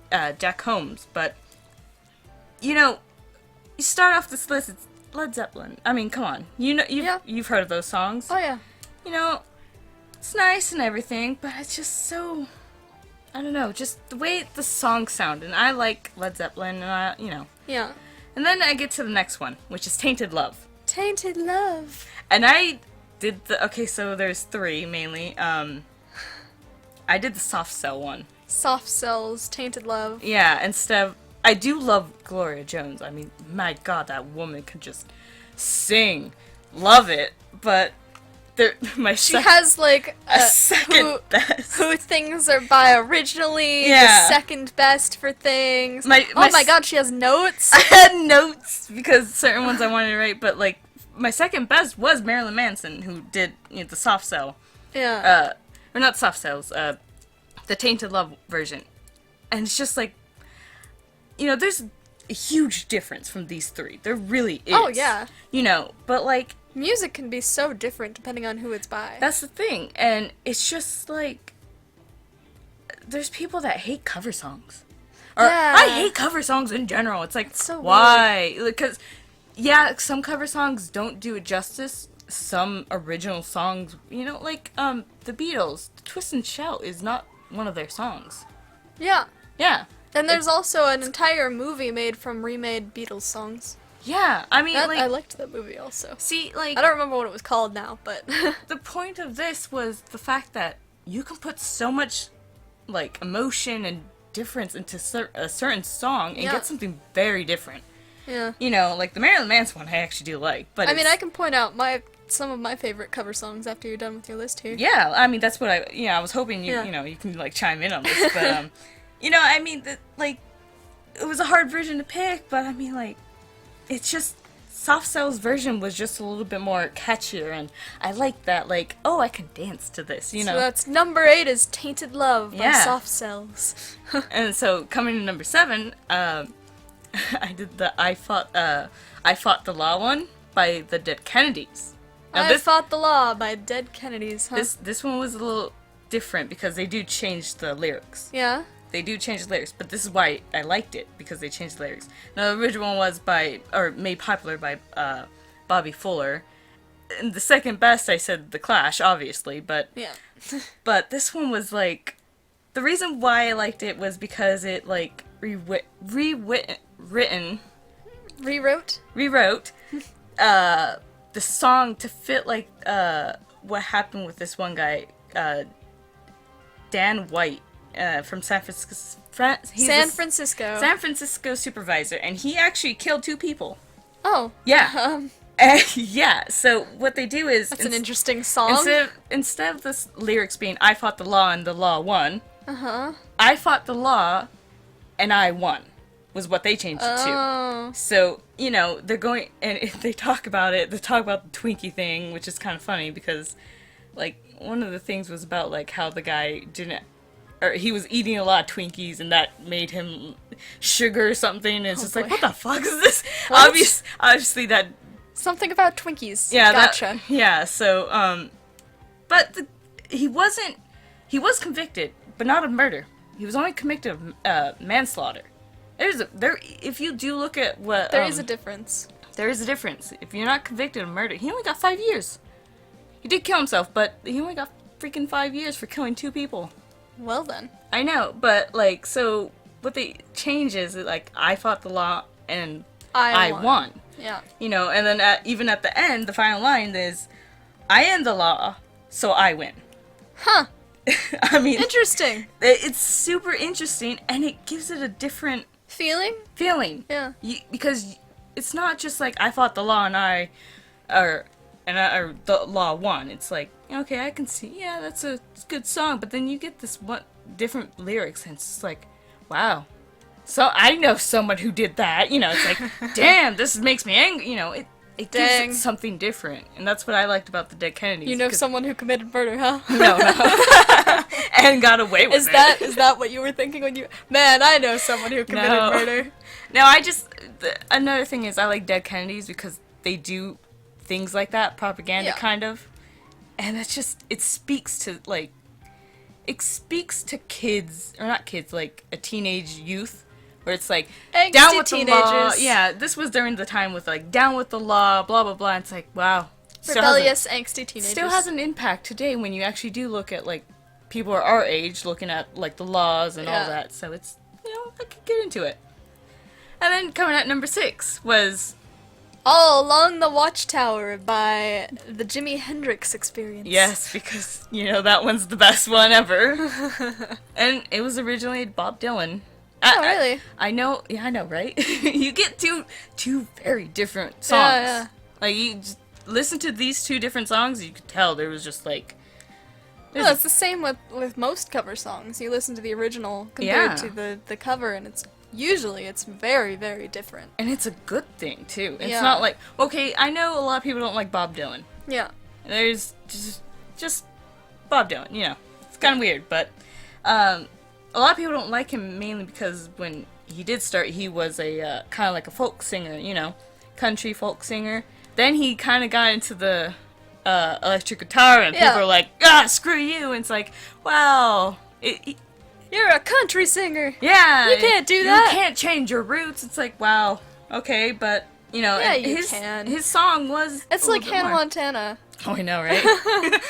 Jack Holmes, but, you start off this list, it's Led Zeppelin. I mean, come on. You've heard of those songs. Oh, yeah. It's nice and everything, but it's just so, I don't know, just the way the songs sound, and I like Led Zeppelin, and Yeah. And then I get to the next one, which is Tainted Love. Tainted Love. And I did so there's 3, mainly, I did the Soft Cell one. Soft Cell's Tainted Love. Yeah, I do love Gloria Jones. I mean, my God, that woman can just sing. love it, but she has like a second best. Who things are by originally, the second best for things. Oh my god, she has notes. I had notes because certain ones I wanted to write, but like my second best was Marilyn Manson, who did the Soft Cell. Yeah. Or not Soft Cells. The Tainted Love version, and it's just like, there's a huge difference from these three. There really is. Oh yeah. But like. Music can be so different depending on who it's by. That's the thing, and it's just like there's people that hate cover songs. Or I hate cover songs in general. It's like, so why? Because some cover songs don't do it justice. Some original songs, like the Beatles, Twist and Shout is not one of their songs. Yeah. Yeah. And there's also an entire movie made from remade Beatles songs. Yeah, I mean, I liked that movie also. See, like... I don't remember what it was called now, but... The point of this was the fact that you can put so much, like, emotion and difference into a certain song and get something very different. Yeah. Like the Marilyn Manson one I actually do like, but I can point out some of my favorite cover songs after you're done with your list here. Yeah, I mean, that's what I was hoping you can, like, chime in on this, but, it was a hard version to pick, but, I mean, like... It's just, Soft Cell's version was just a little bit more catchier, and I like that, like, oh, I can dance to this, So that's number 8 is Tainted Love by Soft Cells. And so, coming to number 7, I did the I Fought the Law one by the Dead Kennedys. Now, I Fought the Law by Dead Kennedys, huh? This one was a little different because they do change the lyrics. Yeah? They do change the lyrics, but this is why I liked it, because they changed the lyrics. Now, the original one was made popular by Bobby Fuller. And the second best, I said The Clash, obviously, but... Yeah. But this one was, like... The reason why I liked it was because it, like, rewrote the song to fit, like, what happened with this one guy, Dan White. From San Francisco supervisor, and he actually killed 2 people. Oh. Yeah. Yeah, so what they do is... That's an interesting song. Instead of the lyrics being, I fought the law and the law won, uh-huh. I fought the law and I won, was what they changed it to. So, they're going... And if they talk about it, they talk about the Twinkie thing, which is kind of funny, because, like, one of the things was about, like, how the guy didn't... Or he was eating a lot of Twinkies, and that made him sugar or something. And it's just like, what the fuck is this? Obviously, that something about Twinkies. Yeah, gotcha. So but he was convicted, but not of murder. He was only convicted of manslaughter. If you do look at what there is a difference. There is a difference. If you're not convicted of murder, he only got 5 years. He did kill himself, but he only got freaking 5 years for killing 2 people. Well then. I know, but, like, so, what they change is, like, I fought the law, and I won. Yeah. And then even at the end, the final line is, I am the law, so I win. Huh. I mean... Interesting. It's super interesting, and it gives it a different... Feeling? Yeah. Because it's not just, like, I fought the law, and the law won. It's like, okay, I can see, yeah, that's a good song, but then you get this different lyrics, and it's just like, wow. So I know someone who did that, It's like, damn, this makes me angry, It gives it something different, and that's what I liked about the Dead Kennedys. You know someone who committed murder, huh? No. And got away with it. Is that what you were thinking when you... Man, I know someone who committed murder. No, another thing is I like Dead Kennedys because they do things like that, propaganda kind of. And that's just, it speaks to kids, or not kids, like a teenage youth, where it's like, angsty down with teenagers. The law. Yeah, this was during the time with like, down with the law, blah, blah, blah. And it's like, wow. Rebellious, angsty teenagers. Still has an impact today when you actually do look at, like, people our age looking at, like, the laws and all that. So it's, I could get into it. And then coming at number 6 was... All Along the Watchtower by the Jimi Hendrix Experience. Yes, because, that one's the best one ever. And it was originally Bob Dylan. Oh, really? I know, right? You get two very different songs. Yeah. Like, listen to these two different songs, you could tell there was just like... No, it's the same with most cover songs. You listen to the original compared to the cover, and it's very, very different. And it's a good thing, too. It's Yeah. not like... Okay, I know a lot of people don't like Bob Dylan. Yeah. There's just Bob Dylan, you know. It's kind of weird, but a lot of people don't like him mainly because when he did start, he was a kind of like a folk singer, you know, country folk singer. Then he kind of got into the electric guitar, and people are like, screw you, and it's like, wow, you're a country singer. Yeah. You can't do that. You can't change your roots. It's like, wow, okay, but, you know, Yeah, and you can. his song was It's a like little bit Hannah more. Montana. Oh, I know, right?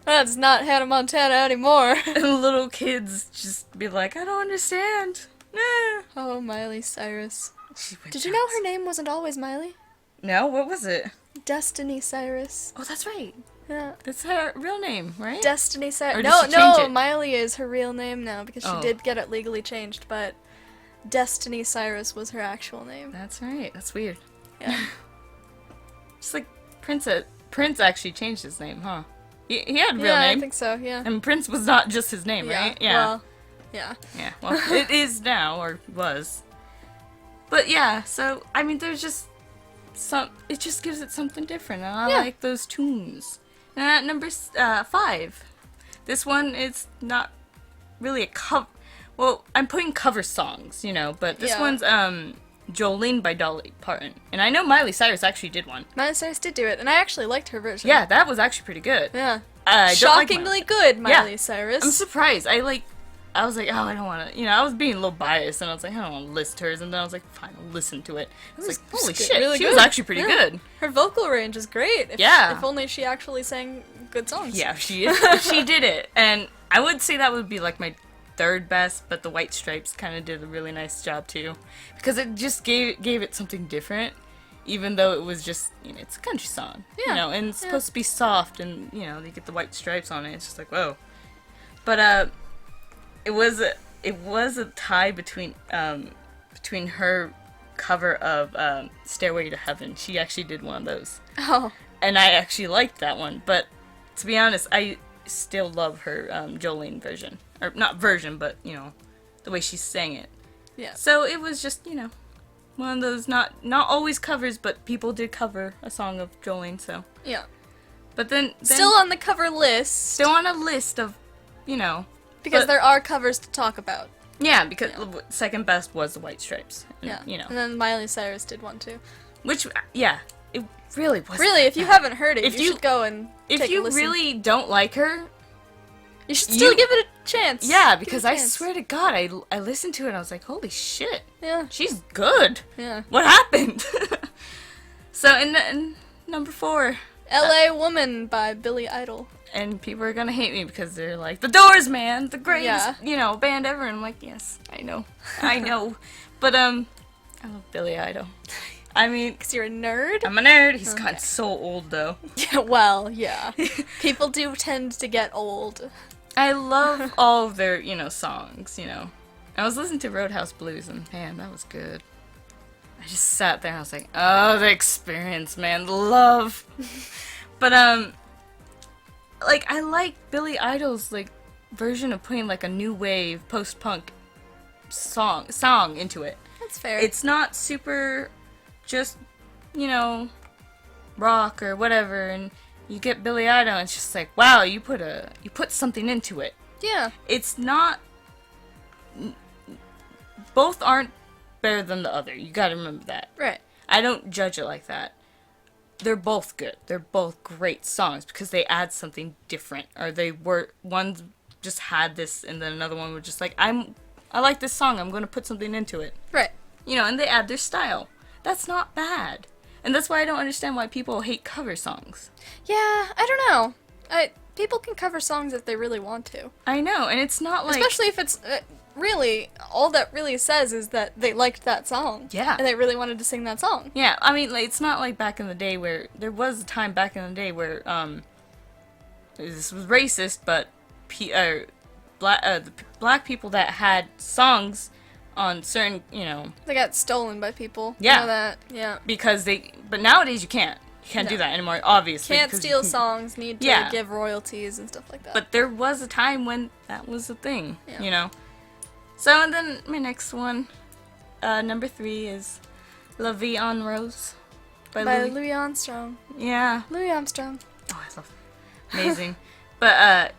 That's not Hannah Montana anymore. And little kids just be like, I don't understand. Nah. Oh, Miley Cyrus. She went Did you know nuts. her name wasn't always Miley? No, what was it? Destiny Cyrus. Oh, that's right. Yeah. That's her real name, right? Destiny Cyrus. Or did No, she change no, it? Miley is her real name now because she Oh. did get it legally changed, but Destiny Cyrus was her actual name. That's right. That's weird. Yeah. Just like Prince actually changed his name, huh? He had a real Yeah, name. I think so, yeah. And Prince was not just his name, right? Yeah. Well, yeah. Yeah, well, it is now, or was. But yeah, so, I mean, there's just it just gives it something different, and I Yeah. like those tunes. And at number 5, this one is not really a cover. Well, I'm putting cover songs, you know, but this Yeah. one's Jolene by Dolly Parton. And I know Miley Cyrus actually did one. Miley Cyrus did do it, and I actually liked her version. Yeah, that was actually pretty good. Yeah. I don't like Shockingly Miley. good, Miley Yeah. Cyrus. I'm surprised. I was like, oh, I don't want to, you know, I was being a little biased, and I was like, I don't want to listen to hers, and then I was like, fine, I'll listen to it. I was like, holy shit, really she was good. actually pretty Yeah. good. Her vocal range is great. If only she actually sang good songs. Yeah, she did it, and I would say that would be like my third best, but the White Stripes kind of did a really nice job too, because it just gave it something different, even though it was just, you know, it's a country song, Yeah. you know, and it's supposed to be soft, and you know, they get the White Stripes on it. It's just like, whoa. But it was a tie between her cover of Stairway to Heaven. She actually did one of those, Oh. and I actually liked that one. But to be honest, I still love her Jolene version, or not version, but you know, the way she sang it. Yeah. So it was just, you know, one of those not always covers, but people did cover a song of Jolene. So, Yeah. but then Still on the cover list. still on a list of, you know, Because but- there are covers to talk about. yeah, because second best was the White Stripes. And, Yeah. you know, And then Miley Cyrus did one too. which it really was. Really, if you haven't heard it, If you you- should go and If take a you listen. really don't like her, You should still give it a chance. yeah, Give it because a I chance. swear to God, I listened to it and I was like, holy shit, Yeah. she's good. Yeah. What happened? So in number 4, L.A. Woman by Billy Idol. and people are gonna hate me because they're like, The Doors, man, the greatest, Yeah. you know, band ever. And I'm like, yes, I know, but I love Billy Idol. I mean, Because you're a nerd? I'm a nerd. He's gotten so old though. Yeah, well, yeah. People do tend to get old. I love all of their, you know, songs, you know. I was listening to Roadhouse Blues, and man, that was good. I just sat there and I was like, oh, the experience, man, the love. But, like, I like Billy Idol's, like, version of putting, like, a new wave post-punk song into it. That's fair. It's not super just, you know, rock or whatever, and you get Billy Idol, and it's just like, wow, you put something into it. Yeah. It's not, both aren't better than the other. You gotta remember that. Right. I don't judge it like that. They're both good. They're both great songs because they add something different, or one just had this, and then another one was just like, I like this song, I'm gonna put something into it. Right. You know, and they add their style. That's not bad. And that's why I don't understand why people hate cover songs. Yeah, I don't know. People can cover songs if they really want to. I know, and it's not like... Especially if it's... really, all that really says is that they liked that song. Yeah. And they really wanted to sing that song. Yeah, I mean, like, it's not like back in the day where... There was a time back in the day where, this was racist, but the black people that had songs on certain, you know... They got stolen by people. Yeah. You know that? Yeah. Because but nowadays you can't. You can't do that anymore, obviously. Can't steal songs, need to give royalties and stuff like that. But there was a time when that was a thing, you know? So, and then my next one, number 3 is La Vie en Rose by Louis Armstrong. Yeah. Louis Armstrong. Oh, I love it. Amazing. But,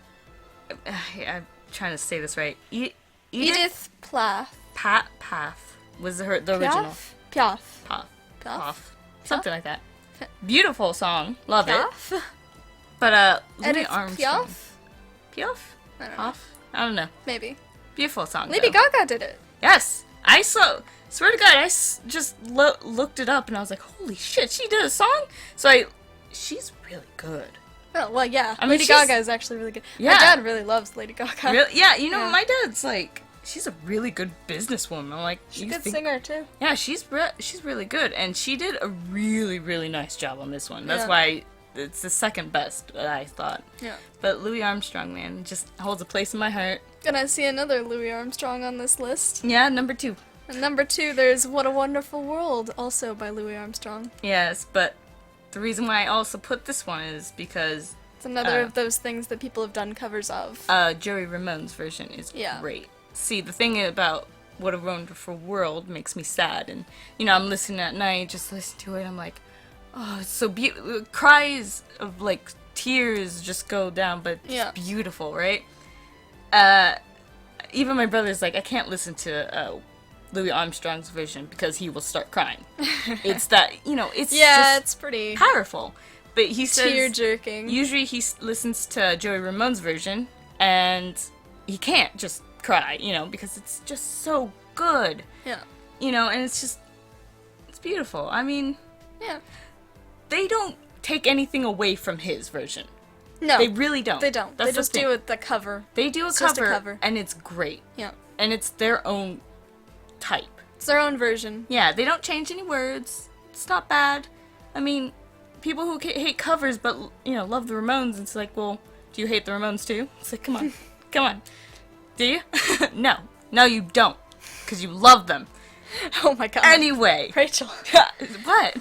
I'm trying to say this right. Edith Piaf. Piaf was the original. Piaf. Something like that. Beautiful song. Love it. But, Louis Armstrong. Piaf? I don't know. I don't know. Maybe. Beautiful song. Lady Gaga did it. Yes. Swear to God, I just looked it up and I was like, holy shit, she did a song? So she's really good. Oh, well, yeah. I mean, Lady Gaga is actually really good. Yeah. My dad really loves Lady Gaga. Really? Yeah, you know, my dad's like, she's a really good businesswoman. I'm like, she's a good singer, too. Yeah, she's really good. And she did a really, really nice job on this one. That's why it's the second best, I thought. Yeah. But Louis Armstrong, man, just holds a place in my heart. And I see another Louis Armstrong on this list. Yeah, number 2. And number 2, there's What a Wonderful World, also by Louis Armstrong. Yes, but the reason why I also put this one is because it's another of those things that people have done covers of. Joey Ramone's version is great. See, the thing about What a Wonderful World makes me sad, and you know, I'm listening at night, just listen to it, I'm like, oh, it's so beautiful. Cries of like tears just go down, but it's beautiful, right? Even my brother's like, I can't listen to Louis Armstrong's version because he will start crying. It's that, you know, it's just it's pretty powerful. But he says tear-jerking. Usually he listens to Joey Ramone's version and he can't just cry, you know, because it's just so good. Yeah. You know, and it's beautiful. I mean, they don't take anything away from his version. No. They really don't. They don't. They just do it the cover. They do a cover and it's great. Yeah. And it's their own type. It's their own version. Yeah, they don't change any words. It's not bad. I mean, people who hate covers but, you know, love the Ramones, it's like, well, do you hate the Ramones too? It's like, come on. Come on. Do you? No. No, you don't. Because you love them. Oh my god. Anyway. Rachel. What?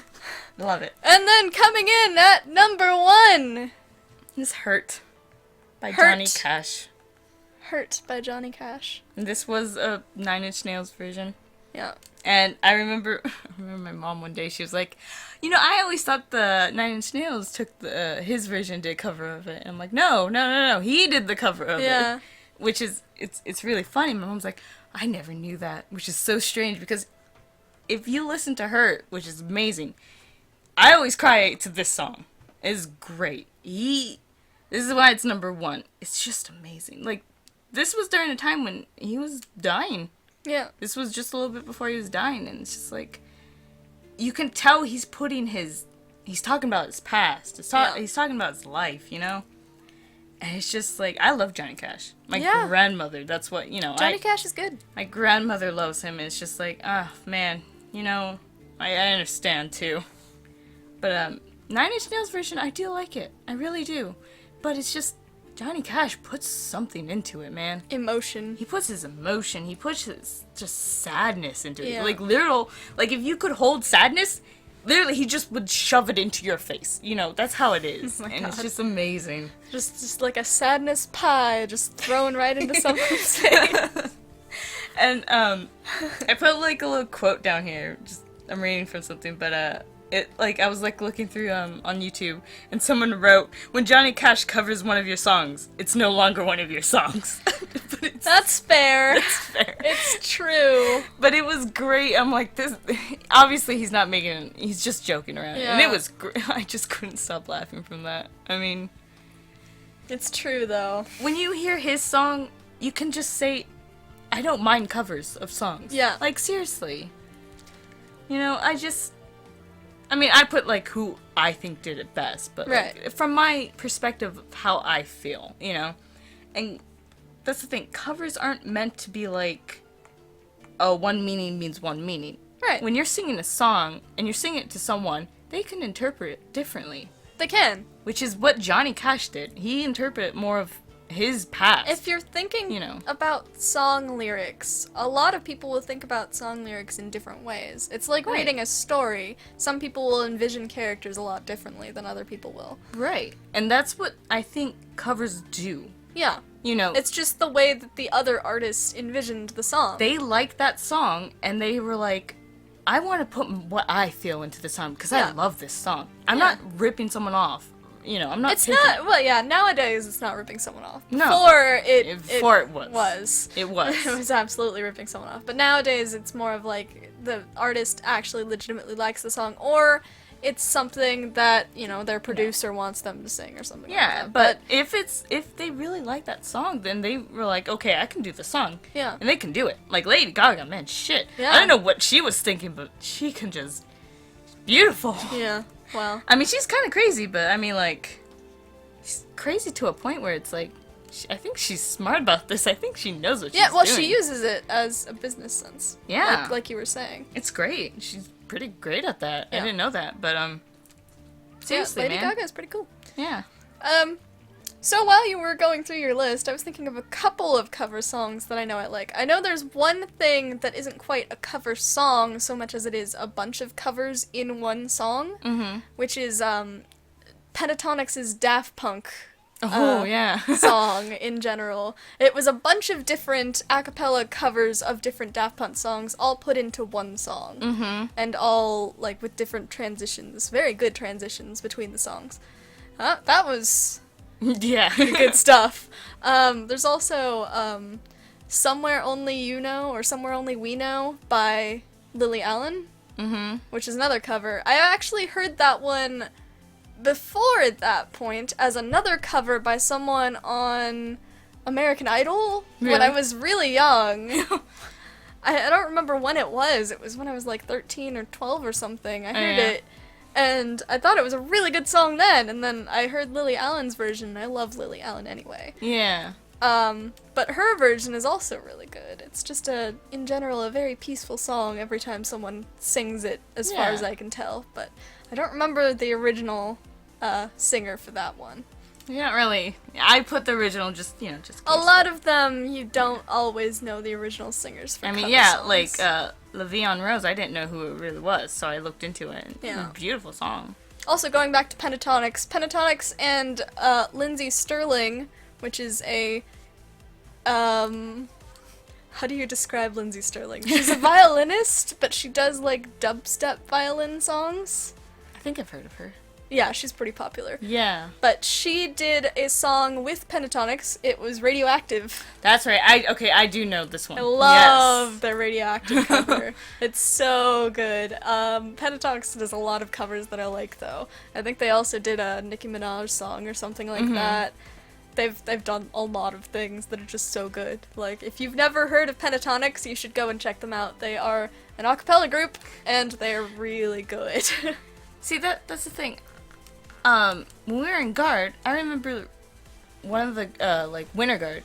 Love it. And then coming in at number 1 is Hurt by Johnny Cash. Hurt by Johnny Cash. And this was a 9 Inch Nails version. Yeah. And I remember my mom one day, she was like, you know, I always thought the 9 Inch Nails took his version, did a cover of it. And I'm like, no, he did the cover of it. Which is, it's really funny. My mom's like, I never knew that, which is so strange because if you listen to Hurt, which is amazing, I always cry to this song. It's great. This is why it's number 1. It's just amazing. Like, this was during a time when he was dying. Yeah. This was just a little bit before he was dying, and it's just like, you can tell he's putting he's talking about his past. He's talking about his life, you know? And it's just like, I love Johnny Cash. My grandmother, that's what, you know. Johnny Cash is good. My grandmother loves him, and it's just like, man, you know, I understand too. But, 9 Inch Nails version, I do like it. I really do. But it's just, Johnny Cash puts something into it, man. Emotion. He puts his emotion. He puts his just sadness into it. Like, literal, like, if you could hold sadness, literally, he just would shove it into your face. You know, that's how it is. Oh and it's just amazing. Just like a sadness pie, just thrown right into someone's face. And, I put, like, a little quote down here. I'm reading from something, but, I was like looking through on YouTube, and someone wrote, "When Johnny Cash covers one of your songs, it's no longer one of your songs." That's fair. That's fair. It's true. But it was great. I'm like, this. Obviously, he's just joking around, and it was great. I just couldn't stop laughing from that. I mean, it's true though. When you hear his song, you can just say, "I don't mind covers of songs." Yeah. Like seriously. You know, I put, like, who I think did it best, but, like, from my perspective of how I feel, you know? And that's the thing, covers aren't meant to be, like, oh, one meaning means one meaning. Right. When you're singing a song, and you're singing it to someone, they can interpret it differently. They can. Which is what Johnny Cash did. He interpreted more of his past. If you're thinking about song lyrics, a lot of people will think about song lyrics in different ways. It's like reading a story. Some people will envision characters a lot differently than other people will. Right. And that's what I think covers do. Yeah. It's just the way that the other artists envisioned the song. They liked that song, and they were like, I want to put what I feel into the song, because I love this song. I'm not ripping someone off. I'm not. It's not. Well, yeah. Nowadays, it's not ripping someone off. No. Before it was. It was absolutely ripping someone off. But nowadays, it's more of like the artist actually legitimately likes the song, or it's something that their producer wants them to sing or something. Yeah, like that. but if they really like that song, then they were like, okay, I can do the song. Yeah. And they can do it. Like Lady Gaga, man, shit. Yeah. I don't know what she was thinking, but she can just beautiful. Yeah. Well, I mean, she's kind of crazy, but I mean, like, she's crazy to a point where it's like, I think she's smart about this. I think she knows what she's doing. Yeah, well, she uses it as a business sense. Yeah. Like you were saying. It's great. She's pretty great at that. Yeah. I didn't know that, but, seriously, Lady man. Gaga is pretty cool. Yeah. So while you were going through your list, I was thinking of a couple of cover songs that I know I like. I know there's one thing that isn't quite a cover song so much as it is a bunch of covers in one song, which is Pentatonix's Daft Punk song in general. It was a bunch of different a cappella covers of different Daft Punk songs all put into one song, and all like with different transitions, very good transitions between the songs. That was... Yeah. good stuff. There's also Somewhere Only You Know or Somewhere Only We Know by Lily Allen, which is another cover. I actually heard that one before that point as another cover by someone on American Idol when I was really young. I don't remember when it was. It was when I was like 13 or 12 or something. I heard it. And I thought it was a really good song then, and then I heard Lily Allen's version. I love Lily Allen anyway. Yeah. But her version is also really good. It's just in general, a very peaceful song every time someone sings it, as far as I can tell. But I don't remember the original singer for that one. Yeah, really. I put the original just a lot of them, you don't always know the original singers for cover songs. Like, LaVion Rose, I didn't know who it really was, so I looked into it. It was a beautiful song. Also, going back to Pentatonix and Lindsay Sterling, which is a... how do you describe Lindsay Sterling? She's a violinist, but she does, like, dubstep violin songs. I think I've heard of her. Yeah, she's pretty popular. Yeah. But she did a song with Pentatonix. It was Radioactive. That's right. I do know this one. I love their Radioactive cover. It's so good. Pentatonix does a lot of covers that I like, though. I think they also did a Nicki Minaj song or something like that. They've done a lot of things that are just so good. Like, if you've never heard of Pentatonix, you should go and check them out. They are an a cappella group, and they're really good. See, that's the thing. When we were in Guard, I remember one of the, Winter Guard,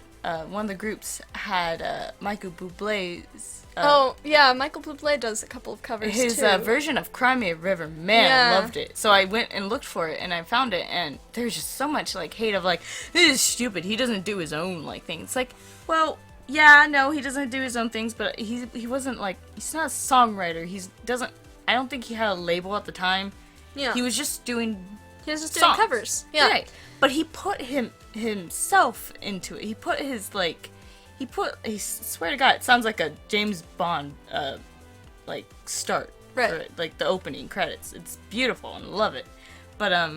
one of the groups had, Michael Bublé's, Michael Bublé does a couple of covers, too. His version of Cry Me a River, man, I loved it. So I went and looked for it, and I found it, and there's just so much, hate of, this is stupid, he doesn't do his own, thing. It's like, well, yeah, no, he doesn't do his own things, but he wasn't, he's not a songwriter, I don't think he had a label at the time. Yeah. He was just doing doing covers. Yeah. Right. But he put himself into it. He put I swear to God, it sounds like a James Bond, start. Right. For, the opening credits. It's beautiful and I love it. But,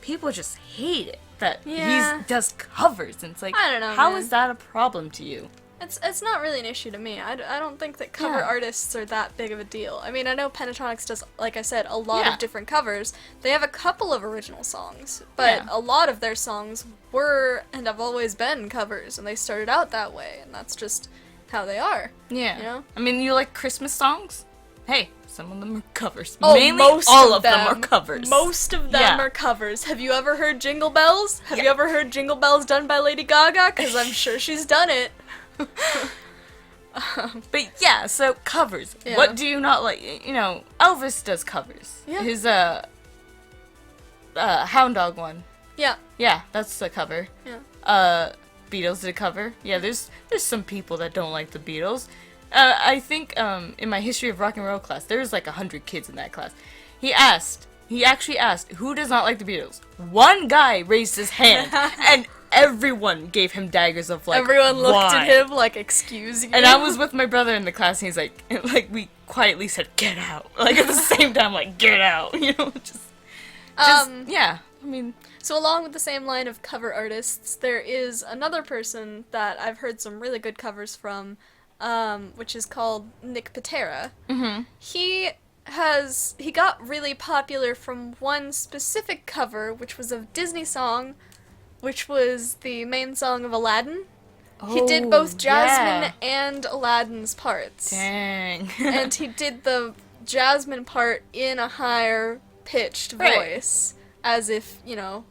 people just hate it that he does covers. And it's like, I don't know, how man. is that a problem to you? It's not really an issue to me. I don't think that cover artists are that big of a deal. I mean, I know Pentatonix does, like I said, a lot of different covers. They have a couple of original songs, but a lot of their songs were and have always been covers, and they started out that way, and that's just how they are. Yeah. You know? I mean, you like Christmas songs? Hey, some of them are covers. Oh, Mainly all of them are covers. Most of them are covers. Have you ever heard Jingle Bells? Have you ever heard Jingle Bells done by Lady Gaga? Because I'm sure she's done it. But yeah, so covers. Yeah. What do you not like? Elvis does covers. Yeah. His Hound Dog one. Yeah. Yeah, that's a cover. Yeah. Beatles did a cover. Yeah, there's some people that don't like the Beatles. I think in my history of rock and roll class, there was like 100 kids in that class. He actually asked, who does not like the Beatles? One guy raised his hand, and everyone gave him daggers of like, everyone looked why? at him like, excuse you. And I was with my brother in the class, and he's like we quietly said, get out. Like at the same time, like, get out. You know, just yeah. I mean, so along with the same line of cover artists, there is another person that I've heard some really good covers from, which is called Nick Patera. mm-hmm. He got really popular from one specific cover, which was a Disney song, which was the main song of Aladdin. He did both Jasmine and Aladdin's parts. Dang. And he did the Jasmine part in a higher pitched voice, as if, you know,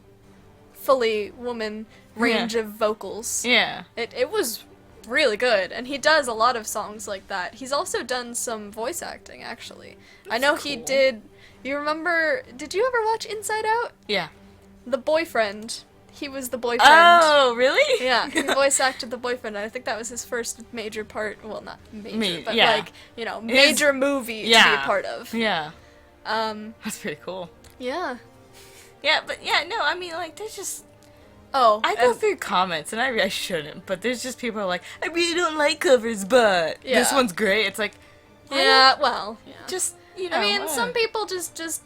fully woman range of vocals. Yeah. It was really good, and he does a lot of songs like that. He's also done some voice acting, actually. I know he did. You remember? Did you ever watch Inside Out? Yeah. The boyfriend. He was the boyfriend. Oh, really? Yeah, he voice acted the boyfriend. I think that was his first major part. Well, not major, but like, you know, major movie to be a part of. Yeah. That's pretty cool. Yeah. Yeah, but yeah, no, I mean, like, there's just... Oh. I go through comments, and I shouldn't, but there's just people who are like, I really don't like covers, but this one's great. It's like... Yeah, well, yeah. Just, you know... I mean, some people just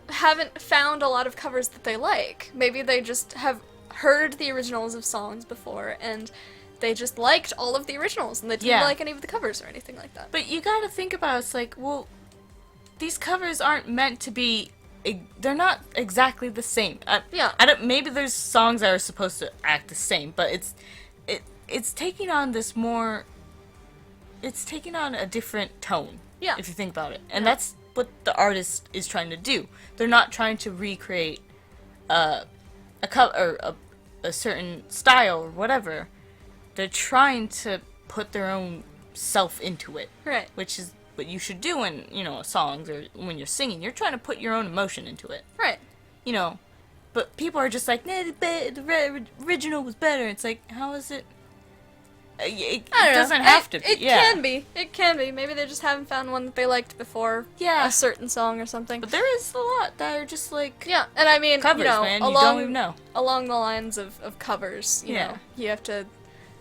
haven't found a lot of covers that they like. Maybe they just have heard the originals of songs before, and they just liked all of the originals, and they didn't like any of the covers or anything like that. But you gotta think about it, it's like, well, these covers aren't meant to be... They're not exactly the same. Maybe there's songs that are supposed to act the same, but it's taking on this more... It's taking on a different tone, if you think about it. And that's what the artist is trying to do. They're not trying to recreate a certain style or whatever. They're trying to put their own self into it. Right. Which is what you should do in, you know, songs or when you're singing. You're trying to put your own emotion into it. Right. You know, but people are just like, nah, the original was better. It's like, how is it? It doesn't have to be. It can be. It can be. Maybe they just haven't found one that they liked before. Yeah. A certain song or something. But there is a lot that are just like... Yeah, and I mean, covers, you know, man. You don't even know. Along the lines of covers, you know, you have to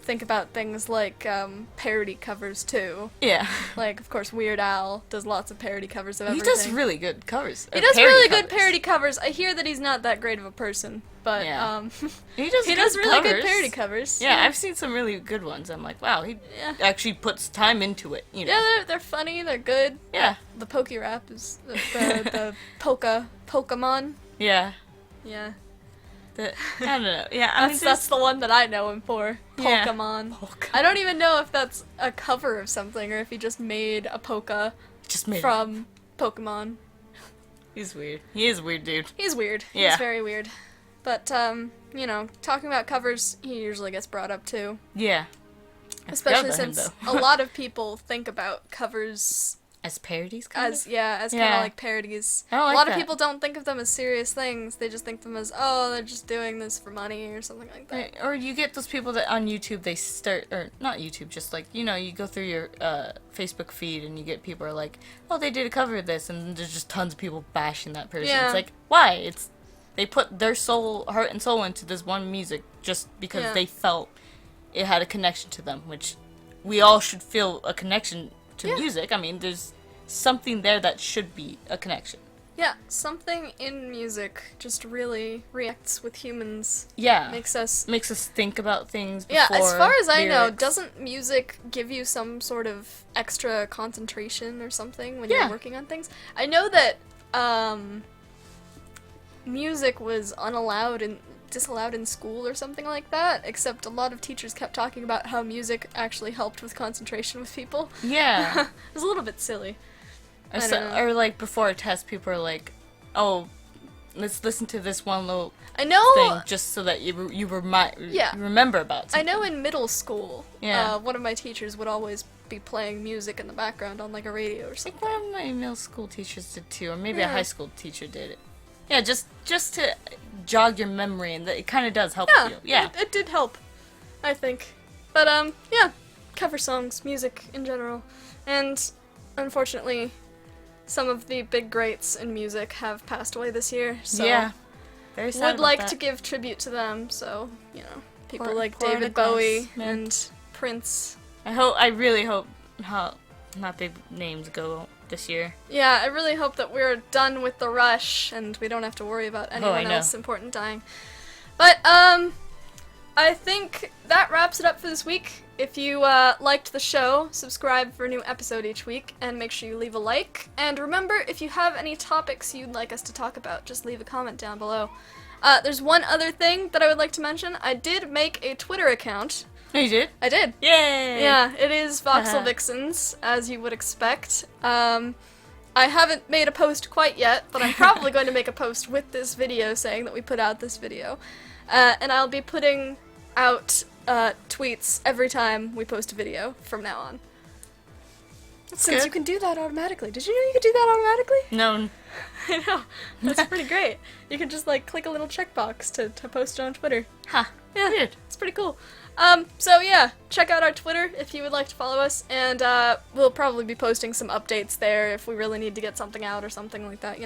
think about things like parody covers too. Yeah. Like, of course, Weird Al does lots of parody covers of everything. He does really good covers. He does really good parody covers. I hear that he's not that great of a person, but he does really good parody covers. Yeah, I've seen some really good ones. I'm like, wow, he actually puts time into it. You know. Yeah, they're funny. They're good. Yeah. The Pokey Rap is the Pokemon. Yeah. Yeah. I don't know. Yeah, that's the one that I know him for. Pokemon. Pokemon. I don't even know if that's a cover of something or if he just made a Poke from Pokemon. He's weird. He is a weird dude. He's weird. Yeah. He's very weird. But, you know, talking about covers, he usually gets brought up too. Yeah. Especially since a lot of people think about covers... As parodies, kind of? As kind of like parodies. I don't like a lot of people don't think of them as serious things. They just think of them as, oh, they're just doing this for money or something like that. Or you get those people that on YouTube, they start, or not YouTube, just like, you know, you go through your Facebook feed and you get people are like, oh, they did a cover of this, and there's just tons of people bashing that person. Yeah. It's like, why? They put their heart and soul into this one music just because they felt it had a connection to them, which we all should feel a connection to music. I mean, there's something there that should be a connection. Yeah, something in music just really reacts with humans. Yeah. Makes us think about things before as far as I know, lyrics. doesn't music give you some sort of extra concentration or something when you're working on things? I know that music was disallowed in school or something like that, except a lot of teachers kept talking about how music actually helped with concentration with people. Yeah. It was a little bit silly. Or like before a test, people are like, oh, let's listen to this one little thing just so that you remember about something. I know in middle school, one of my teachers would always be playing music in the background on like a radio or something. Like one of my middle school teachers did too, or maybe a high school teacher did it. Yeah, just to jog your memory, and it kind of does help you. Yeah, it did help, I think. But yeah, cover songs, music in general, and unfortunately, some of the big greats in music have passed away this year. So yeah, very sad. Would like to give tribute to them. So people like David Bowie and Prince. I really hope not big names go this year. Yeah, I really hope that we're done with the rush and we don't have to worry about anyone else important dying. But I think that wraps it up for this week. If you liked the show, subscribe for a new episode each week, and make sure you leave a like. And remember, if you have any topics you'd like us to talk about, just leave a comment down below. There's one other thing that I would like to mention. I did make a Twitter account. Oh, you did? I did. Yay! Yeah, it is VoxelVixens, as you would expect. I haven't made a post quite yet, but I'm probably going to make a post with this video saying that we put out this video. And I'll be putting out tweets every time we post a video from now on. Since you can do that automatically. Did you know you could do that automatically? No. I know. That's pretty great. You can just click a little checkbox to post it on Twitter. Huh. Yeah. Weird. It's pretty cool. So yeah, check out our Twitter if you would like to follow us, and we'll probably be posting some updates there if we really need to get something out or something like that,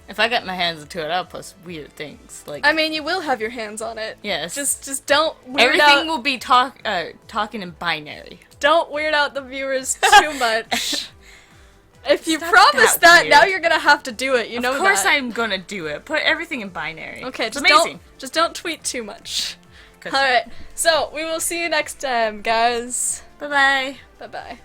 If I got my hands into it, I'll post weird things. I mean, you will have your hands on it. Yes. Just don't weird Everything will be talking in binary. Don't weird out the viewers too much. If you Stop promise that, weird. now you're gonna have to do it. You know that. Of course I'm gonna do it. Put everything in binary. Okay, it's just amazing. don't tweet too much. Alright, so we will see you next time, guys. Bye-bye. Bye-bye.